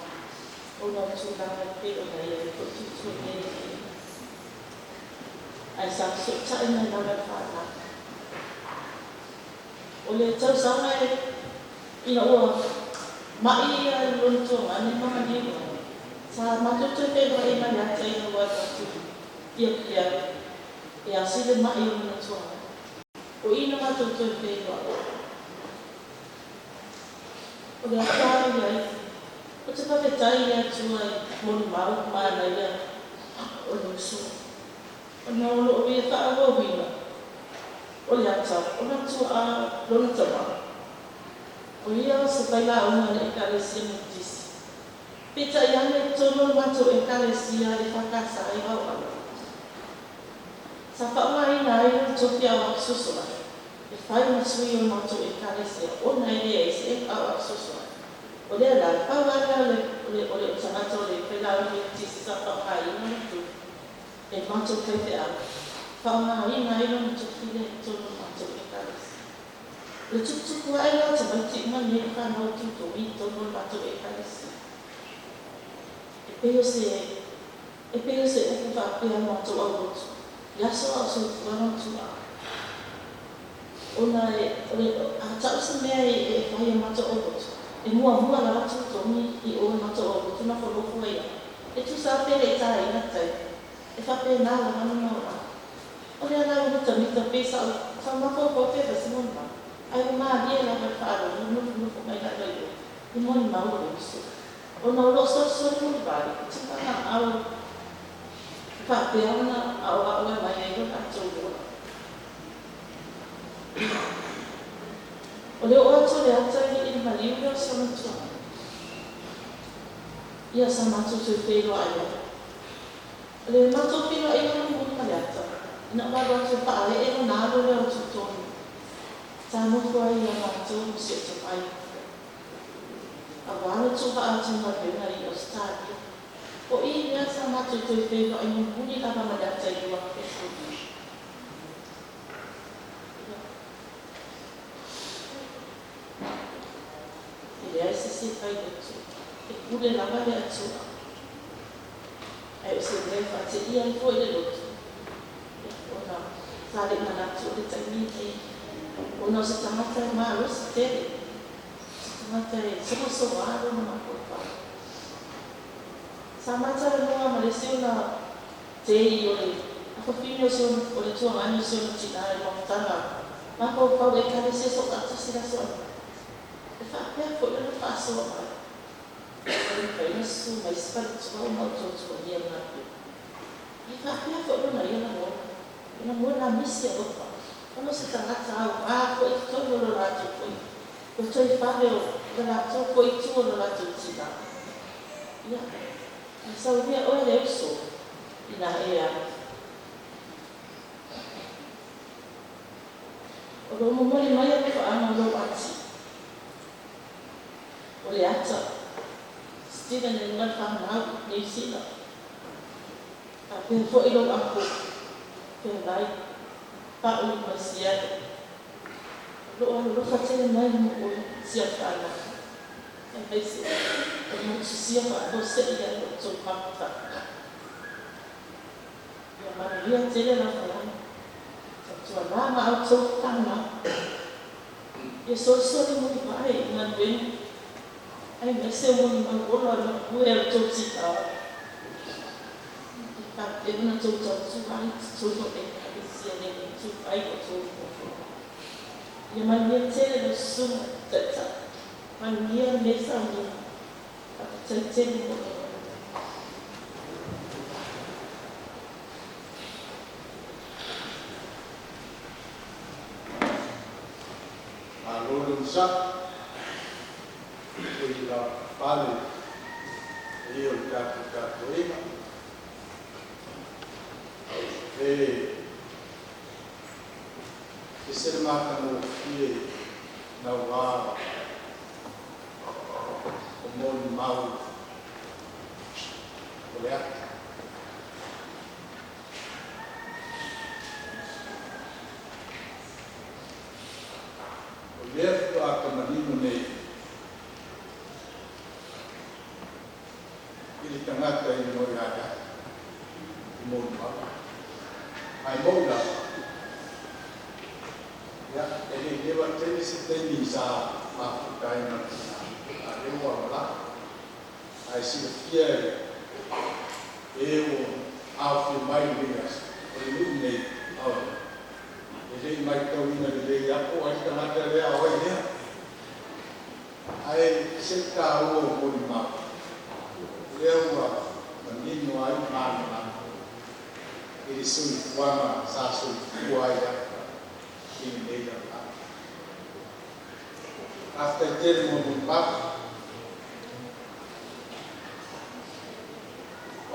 Speaker 3: Ona tūlanga pe o nei e ko tutu nei. Ai sa so tai na na whana. O le tau saunga ina ua mai a lontonga ne mama ni sa matutu pe no e mana te ina ua tatu. Ia e a sile mai o lontonga. O ina matutu pe no. O le atari ai. O te paketai ia tua i moni mau mana ia o le usua. O na olo o ia ka awa wina. O le atau, o na tua a lona tawa. O ia se paila unga le ekalesia mutisi. Pita i ane tono mato ekalesia le whakasa ai au au. Sa whaunga ina ai o toki au ak susua. E whai masui o mato ekalesia. O na ere e se au ak susua. O le ala, pau ana o le tangata o le pela o le tisi sa whaunga ina tu. E mato kei te au. Whaunga ina ina ni tukile tono mato ekalesia. Le tukutuku ai la te maiti mani e whanau tuto i tono mato ekalesia. E peo se uku whapea mato au rotu. Yaso au so tuarang tua. Ona a tau se mea e whahia mato au rotu. E mua la ratu tongi i o mato au rotu na whalofu ai. E tu sa pere i tae ina tai. E whapea nā la manu maura. O le ana unu tamita pesa au sa mako ko te pasimon ma. Ai ma dia la ka faro no no mai la le. I mon ma o so. O no lo so mo vai. Tika na au pa pe ona au mai ai no ka tō. O le o atu le atai i maliura sa matua. Ia sa matu tu whero ai. O le matu whero ai no mo maliata. Ina waro atu pa ale e no nāro le o tutonu. Tā nuku ai a mātou si o te pai. A wāre tuha atu ma pena i Australia. O i rea sa mātou tui whero ai no muni a maliata i ua e fuki. Rea se se pai atu. E kure lava le atu. Ai o se rei whate ia i fo i le lotu. O na sare manatu o le taimi e o no se tamata e malo se tere. Se tamata e sama soaro na makopa. Sa mata e noa ma le seo na te i o le. A whawhini o le tua mani o seo na tina e mamatanga. Makopa o e kare se so kata sira soa. E whapea ko i na whaasoa mai. E kaina su mai spari tua o mautua tua ia ngā pia. E whapea ko i na ia na mona. Ina mona misi a opa. Ono se tangata au, ko i tono lo rātou koi. Ko toi whare o rātou koi tua lo rātou tina. Ia, a sau rea oe le uso, ina ea. O lo momori mai a kwa ana lo ati. O le ata, Stephen e ngai whanau, New Zealand. A pēr fo i lo ako, pēr lai. Pa o mai sia. Lo fatele mai mo o sia fala. E mai sia. O mo sia fa do se ia o to papa. Ya Maria tele na fala. So na ma o to tana. E so mo vai na ben. Ai me se mo ma o lo o e to tita. Pa e na to vai to e tu pai o tu ia mania tele no suma tata mania mesa no a tete no
Speaker 1: a lolo sa o i la pale e o kaku ema e se mata no fie na wā o moni mau o le ata. O lea a kamanino nei i tangata i mo ia ia i mo ma ai mo la ya ele leva tele se tem sa ma kai na a le wa la ai si fie eu ao fi mai ligas o le nei ao ele mai tau ina le ia ko ai tangata le ao ia ai se ta o mo ma lewa manino ai mana ele sui fuama sa sui fuaia in data after ten mo back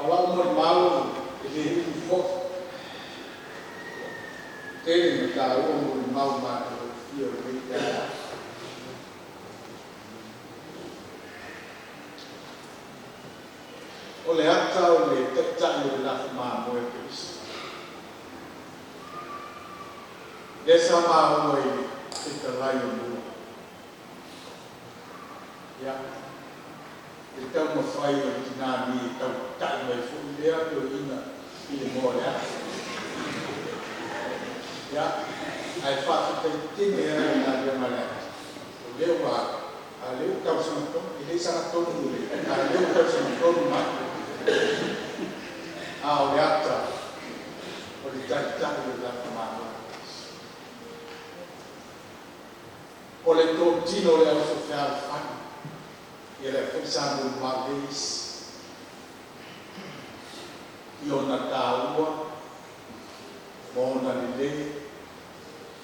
Speaker 1: ala mo malo ele fo tem ta o mo malo ma io vedo o le ata o le tata o la ma mo e pis desa ma mo e te lai o mo ya e tau mo fai o tina ni tau tai mai fu le a o ina i le mo ya ya ai fa te tine era na dia mala o le wa a le tau sa to i le sa to ni le a le tau sa to ma ao ata o le tata o la ma o le tino le au sofia fani e le fusano malis io na taua mo na le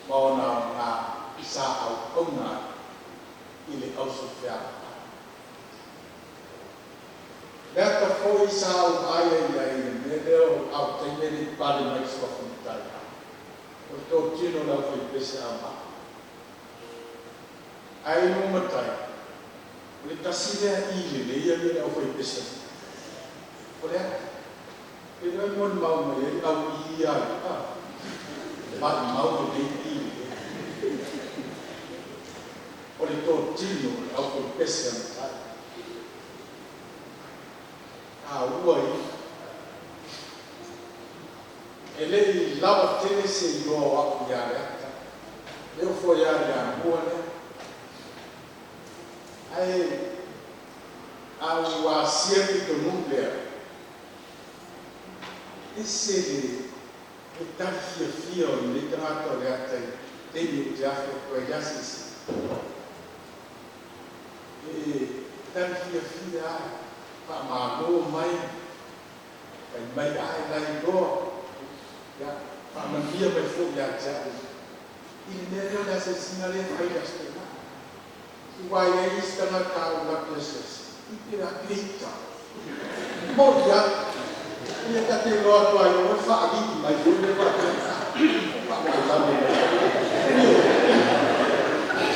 Speaker 1: mo na na sa au kona i le au sofia Leta foi sal ai me deu ao temere pare mais sua vontade. O tino lá foi pensar ai no matai. O tasile ile ia ao foi pensar. Olha, ele não mora mal ele ao ia mas mal de ile. O tino ao foi pensar. Uai ele lava tele se yo a yara eu fui a rua né aí a acerto do mundo esse tá fia ele tá tolerata tem já foi já se e tá fia Pak Mago mai ai lai go ya Pak Mendia mai fu ya ja ini dia dah sesingale ai dah setengah wai ai setengah kau nak yesus ikira krita mo ya dia kata lo tu ai o fa di mai fu dia pak mai sampai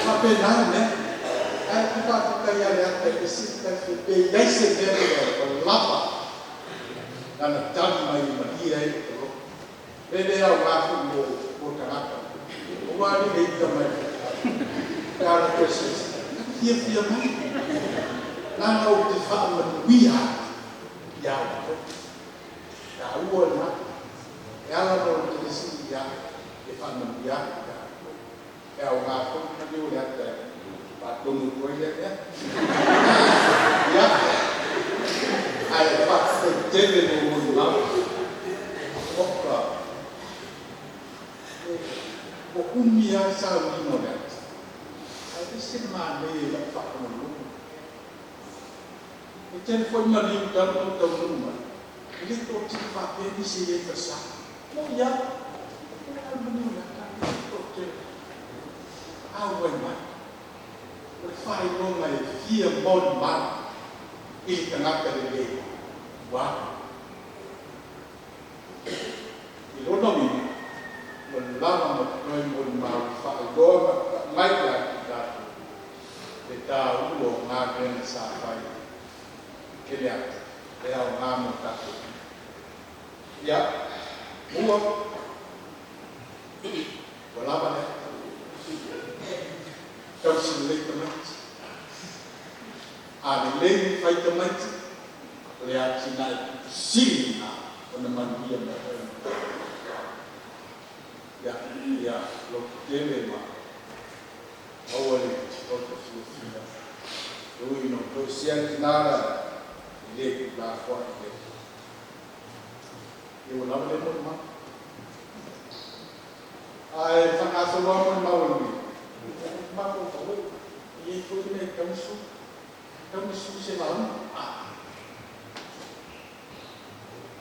Speaker 1: sampai nang ai kita ya lihat isi kita dai se deve lava dan tadi mai dia itu bebe au ngafu mo tanaka o wali itu mai cara proses dia mai na o te fa dia ya uo na ela no te si ya te fa dia ya o ngafu na dia lihat Patung kuliah ya, ya, ada faktor jadi mula, oka, umia sawi nolat, ada semua ni lepas mulu, itu pun mari dalam rumah, ini tu cipta ini sih tersah, mau ya, benar kan itu, awal mah. Fai no mai fia bon man il tangata de le wa il ono mi lama mo noi mo ma fa go mai da de ta ulo na ben sa fai ke ya de au na mo ta ya mo wala ba ne Kau sendiri teman, ada lagi fight teman, le atina sina ona mandia ma ya lo tele ma awale to fia ui no to sia nara le la fo e o lava le mo ma ai fa so lo mo ma o ma ko ko e ko ne kamsu se la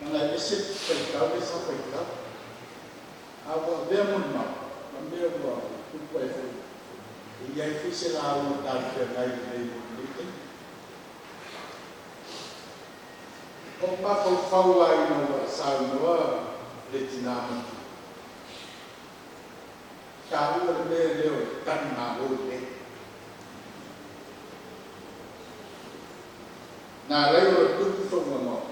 Speaker 1: na esse pecado essa pecado agora vemos mal também agora tudo vai ser e aí foi sei lá o tal que vai ver o papo fala aí no salmo letinamo caro leu tan na bote na leu tudo sobre o mal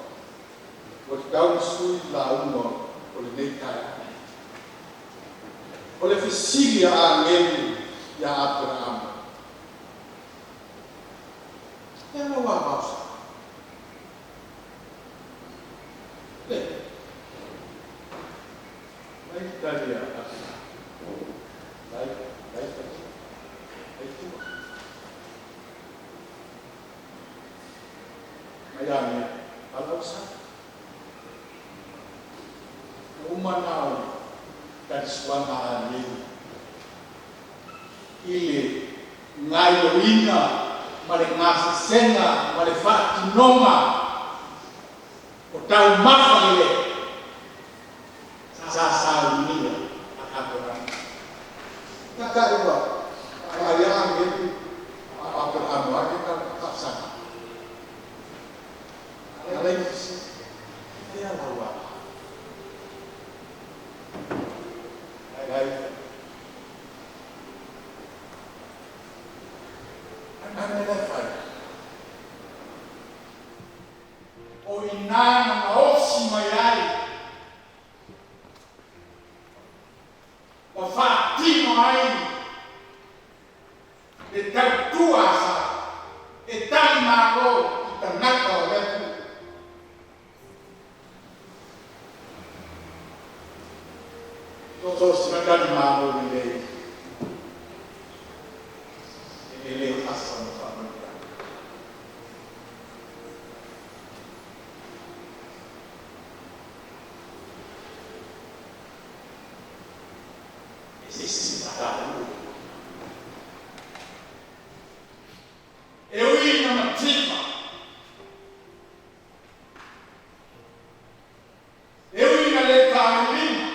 Speaker 1: o tau sui la umo o le nei kai o le fisilia a ngeli ya Abraham e no wa pausa le mai talia lai tu mai ame alausa umanau dan suana ini ile ngai ina mare ngasi senga mare fati noma o tau mafa ile sasa ini akaran takarwa ayang ini akaran wa kita kapsana ala ini dia lawa o inana maosi mayai o fatino ai e tua sa e tali maro tanaka o letu so simakani maro ni ele asa no família esse trabalho eu ia na tripa eu ia levar ali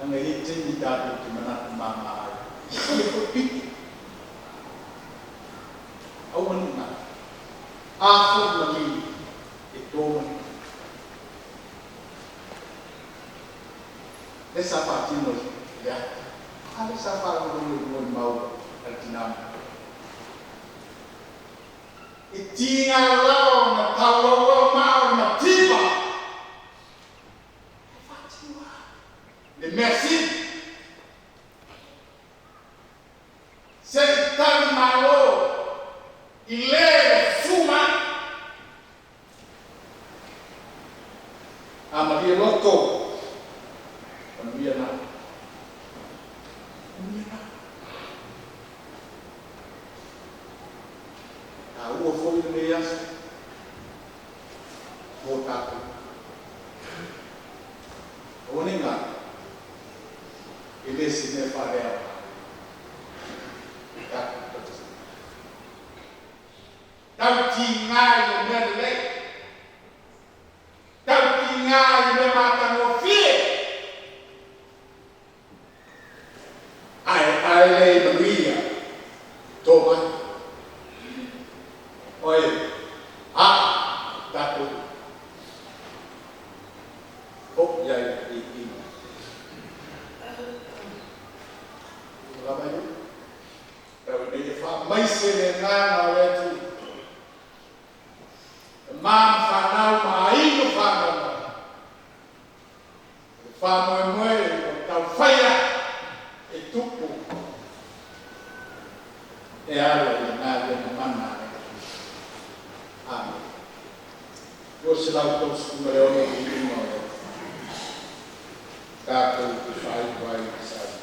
Speaker 1: Angeri tini dadu di mana mama. Ia kopi. Awan na. Ako lagi ito. Essa parte no ya. Ada siapa yang mau altinam. Itinga lao na tawo mau na tiba. Fatima. Le merci. C'est tan malo. Ile suma. Amalia loko. Amalia na. Ua foi no meia voltado o ninga ele se ne farel tau tingai o me le tau tingai o me mata no fie ai le Maria toma. Oi, takut. Oh, ya ini. Berapa itu? Kalau dia faham, masih dengan orang itu. Mam fanal main faham. Faham tahu faya itu pun. Ada yang ada mana? Amin. Yo se la todos como le oye y no. Capo que faz vai sabe.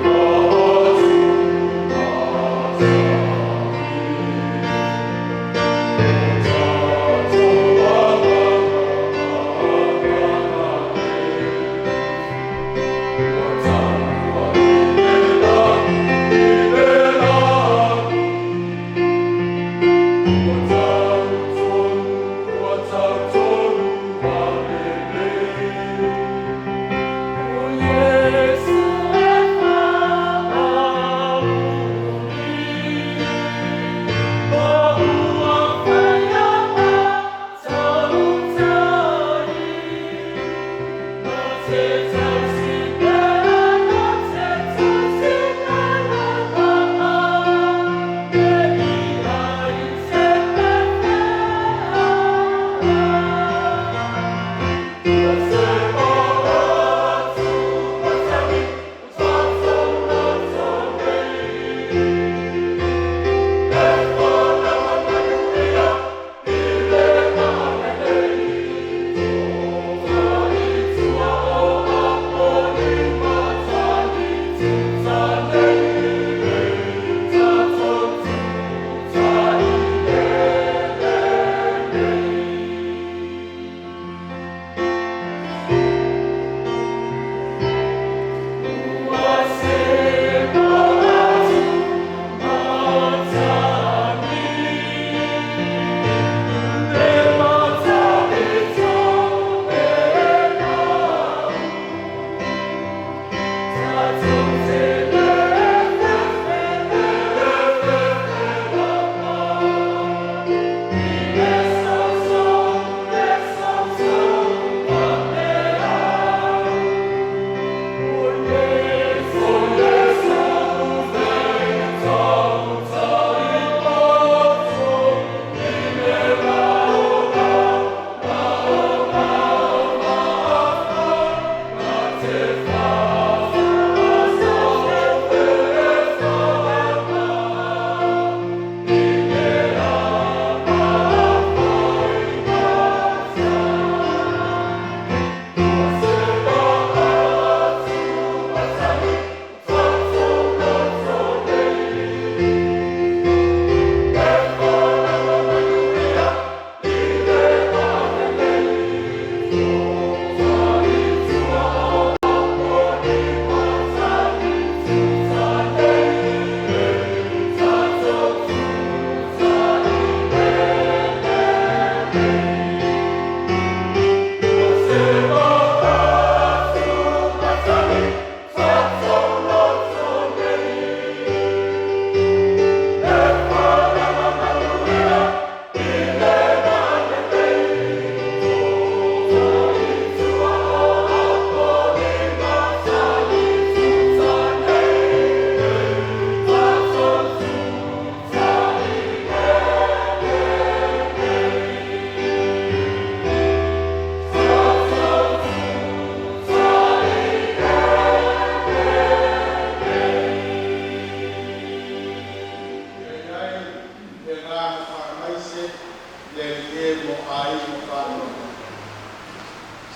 Speaker 6: Oh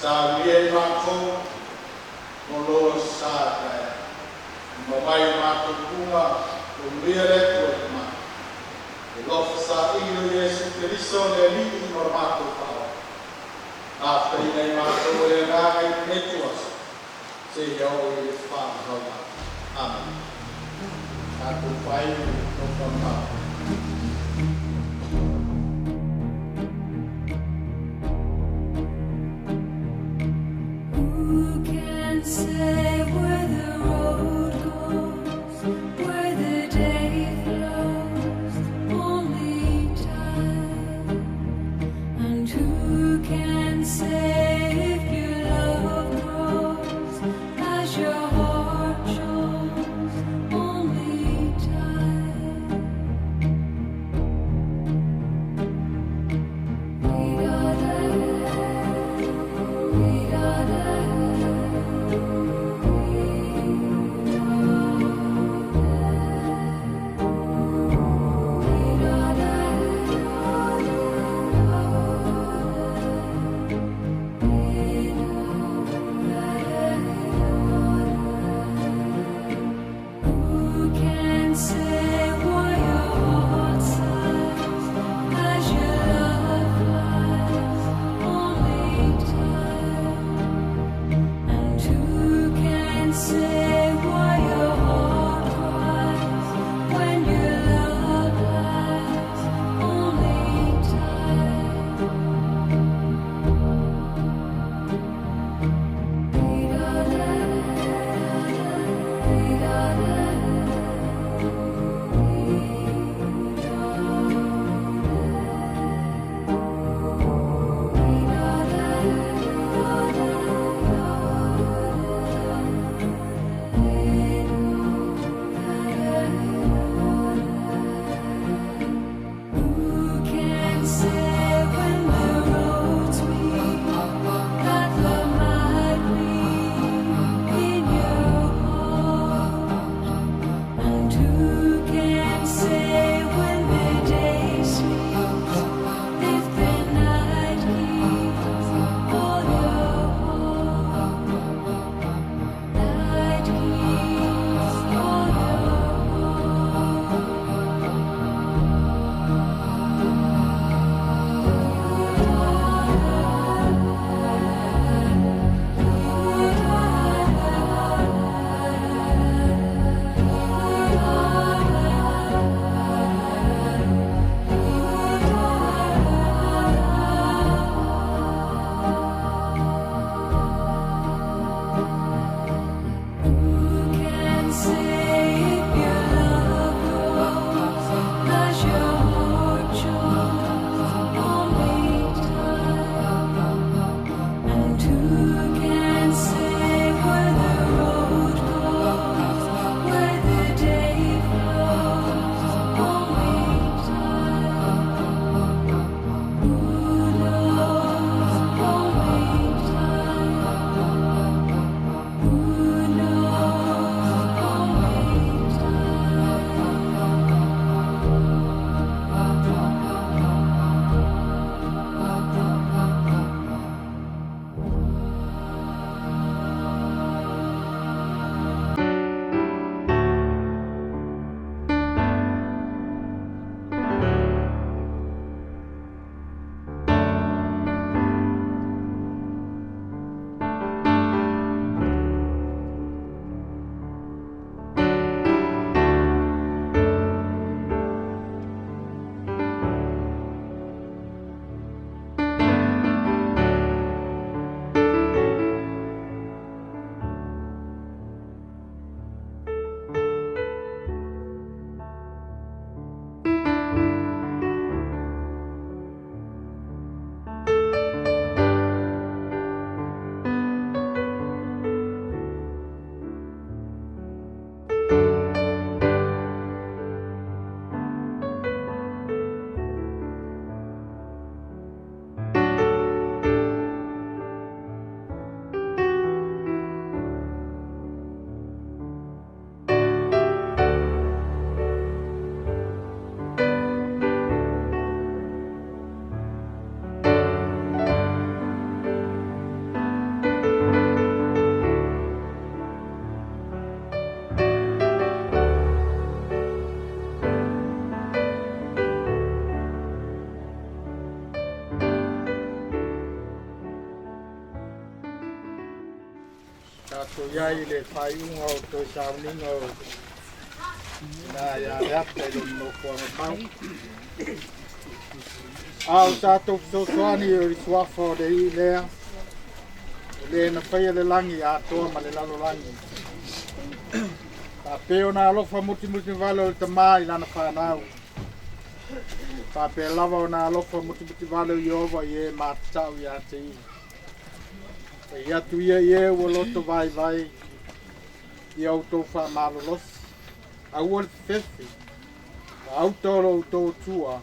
Speaker 1: sa mie mātou, mo loa sa kai. Mawai mātou kunga, o mea reku e te mā. E lofa sa ino Yesu Keriso ne li i ma mātou pāo. After nei mātou e rāngai netuas, se iau e whānau. Amen. Tātou whai no whamau.
Speaker 6: Who can say where the road goes, where the day flows? Only time. And who can say if your love grows as your heart shows? Only time. We gotta
Speaker 1: Tato iai le whaiunga o toi sauninga o nā ia reata i no kuanga pau. Au tato soani o i suafo de i lea. Le na whaia le langi a toa ma le lalo langi. Ta peo na alofa muti valo le tamā i lana whanau. Ta pe lava o na alofa muti valo i ova i e mātatau i a te i. E atu ia ia ua loto vai i au tau wha malolos. Au le fefi. Au tolo tau tua.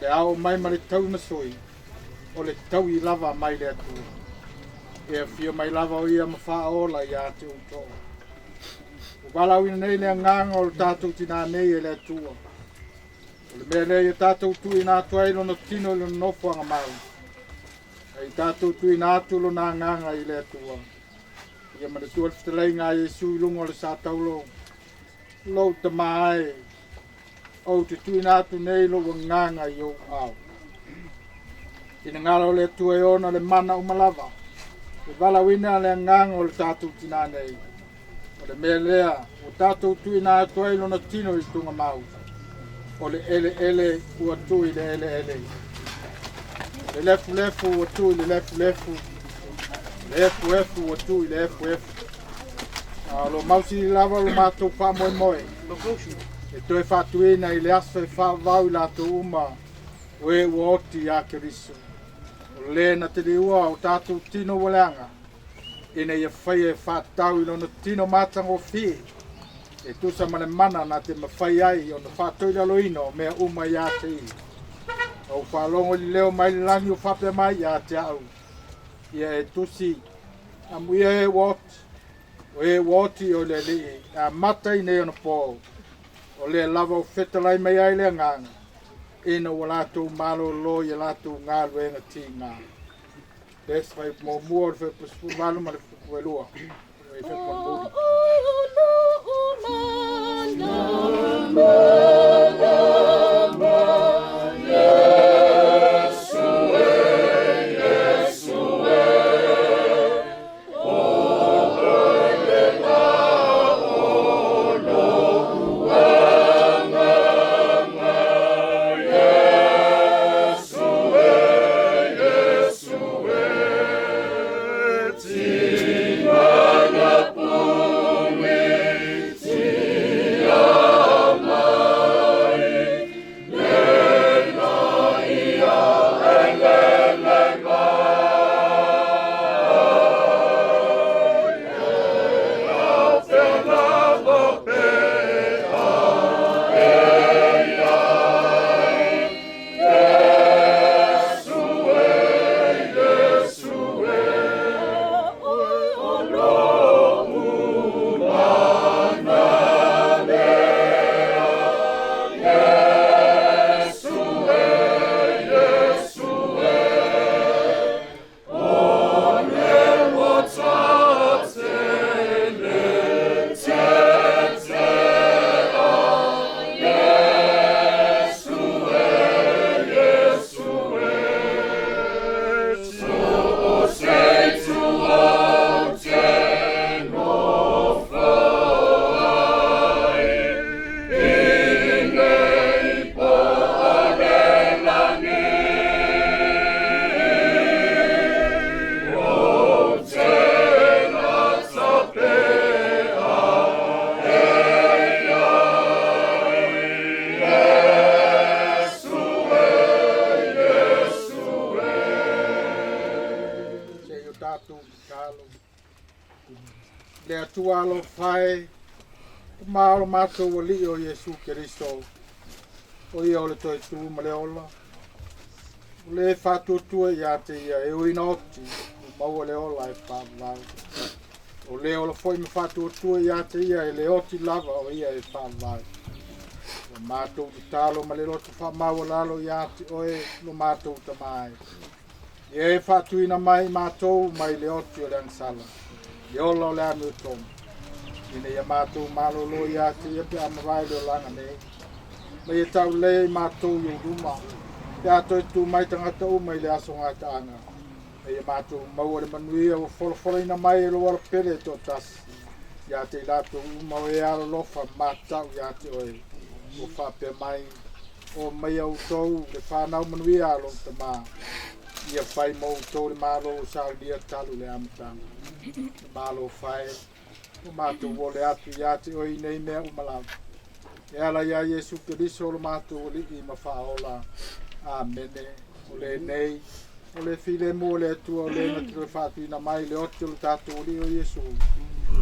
Speaker 1: Le au mai ma le tau masoi. O le tau i lava mai le atu. E fio mai lava o ia ma wha ola i a te uto. Wala wina nei le nganga o le tātou tina nei e le atua. O le mea nei e tātou tui nā tuailo no tino le nofo anga mau. E tātou tui nā tulo nā nganga i le atua. Ia mana tua le fitalei ngā Jesu i lungo le sātaulo. Lou ta mai. O te tui nā tu nei lo wa nganga i o au. Ina ngala o le atua e ona le mana umalava. E wala wina le nganga o le tātou tina nei. O le mea lea, o tātou tui nā tuailo na tino i tunga mau. O le ele ua tui le ele. Le lefu ua tui le lefu. Le efu ua tui le efu. Lo mausi lava lo mātou wha moe. E toi whatuina i le aso e whau i lātou uma. O e ua oti a Keriso. O le na te ua o tātou tino waleanga. Ina ia whai e whātau i lona tino mātango whi. E tusa mane mana na te mawhai ai o na whātau i aloino mea uma i a te i. O whalongo li leo mai langi o whape mai i a te au. Ia e tusi amu ia e wot. O e woti o le li a mata i nei ona pō. O le lava o whetalai mai ai le nganga. Ina o lātou malo lo i lātou ngā luenga ti ngā. Des vai mo muor fe pus malu ma le lua. Vai fe mo le atua alo whae, maalo mātou o li o Jesu Keristo, o ia o le toi tū ma le ola. O le whātuatua i a te ia e uina oti, o maua le ola e whāwau. O le ola foi me whātuatua i a te ia e le oti lava o ia e whāwau. O mātou te tālo ma le roto whamaua lalo i a te oe no mātou ta mai. E whātuina mai mātou mai le oti o le ansala. I ola o le ame o tomu. Ine ia mātou malolo i a te ia pe amawai leo langa nei. Mai e tau le mātou i ruma. Te ato e tū mai tangata uma i le aso ngā taanga. e mātou maua le manuia o wholofola ina mai e loa pere tō tasi. Ia te lato umau e alo lofa mātau ia te oe o whapea mai o mai au tau le whanau manuia alo te mā. Ia whai mo tau le mālo o saudia talu le amatanga. Le mālo whai o mātou o le atu ia te oe nei mea umalawa. E ala ia Yesu Keriso lo mātou o li i mawhaola. Amene. O le nei. O le file mo le atua o le na tue whātuina mai le otu le tātou o li o Yesu.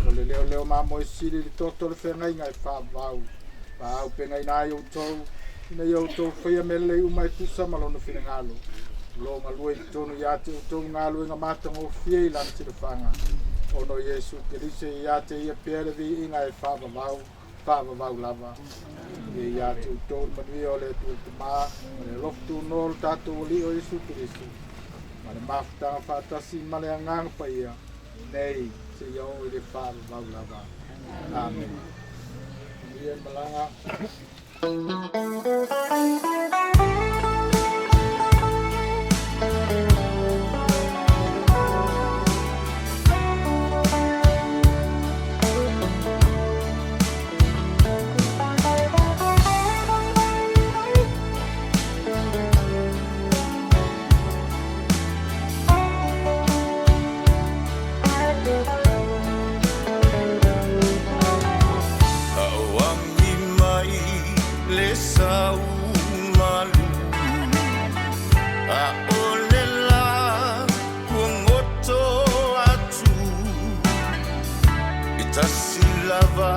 Speaker 1: O le leo leo mamo e siri le toto le whengai ngai whāwau. Whāau penga ina i outou. Ina i outou whaia mele umai tusa malona whina ngalo. Lo ngalua i tonu i ate outou ngalo inga mātanga o whiei lan tira whanga. Ono Yesu Keriso i ate ia pere vi inga e whāwau. Whāwau lava. I ate outou manui o le atu te mā. Le loftu no le tātou o li o Yesu Keriso. Ma le mafutanga whātasi ma le anganga pa ia. Nei, se iau i le whāwau lava. Amen. Ia malanga.
Speaker 2: Tasilava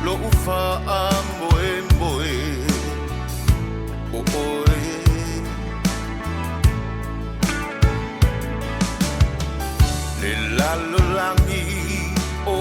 Speaker 2: lo ufa amboe mboe oe le lalo langi o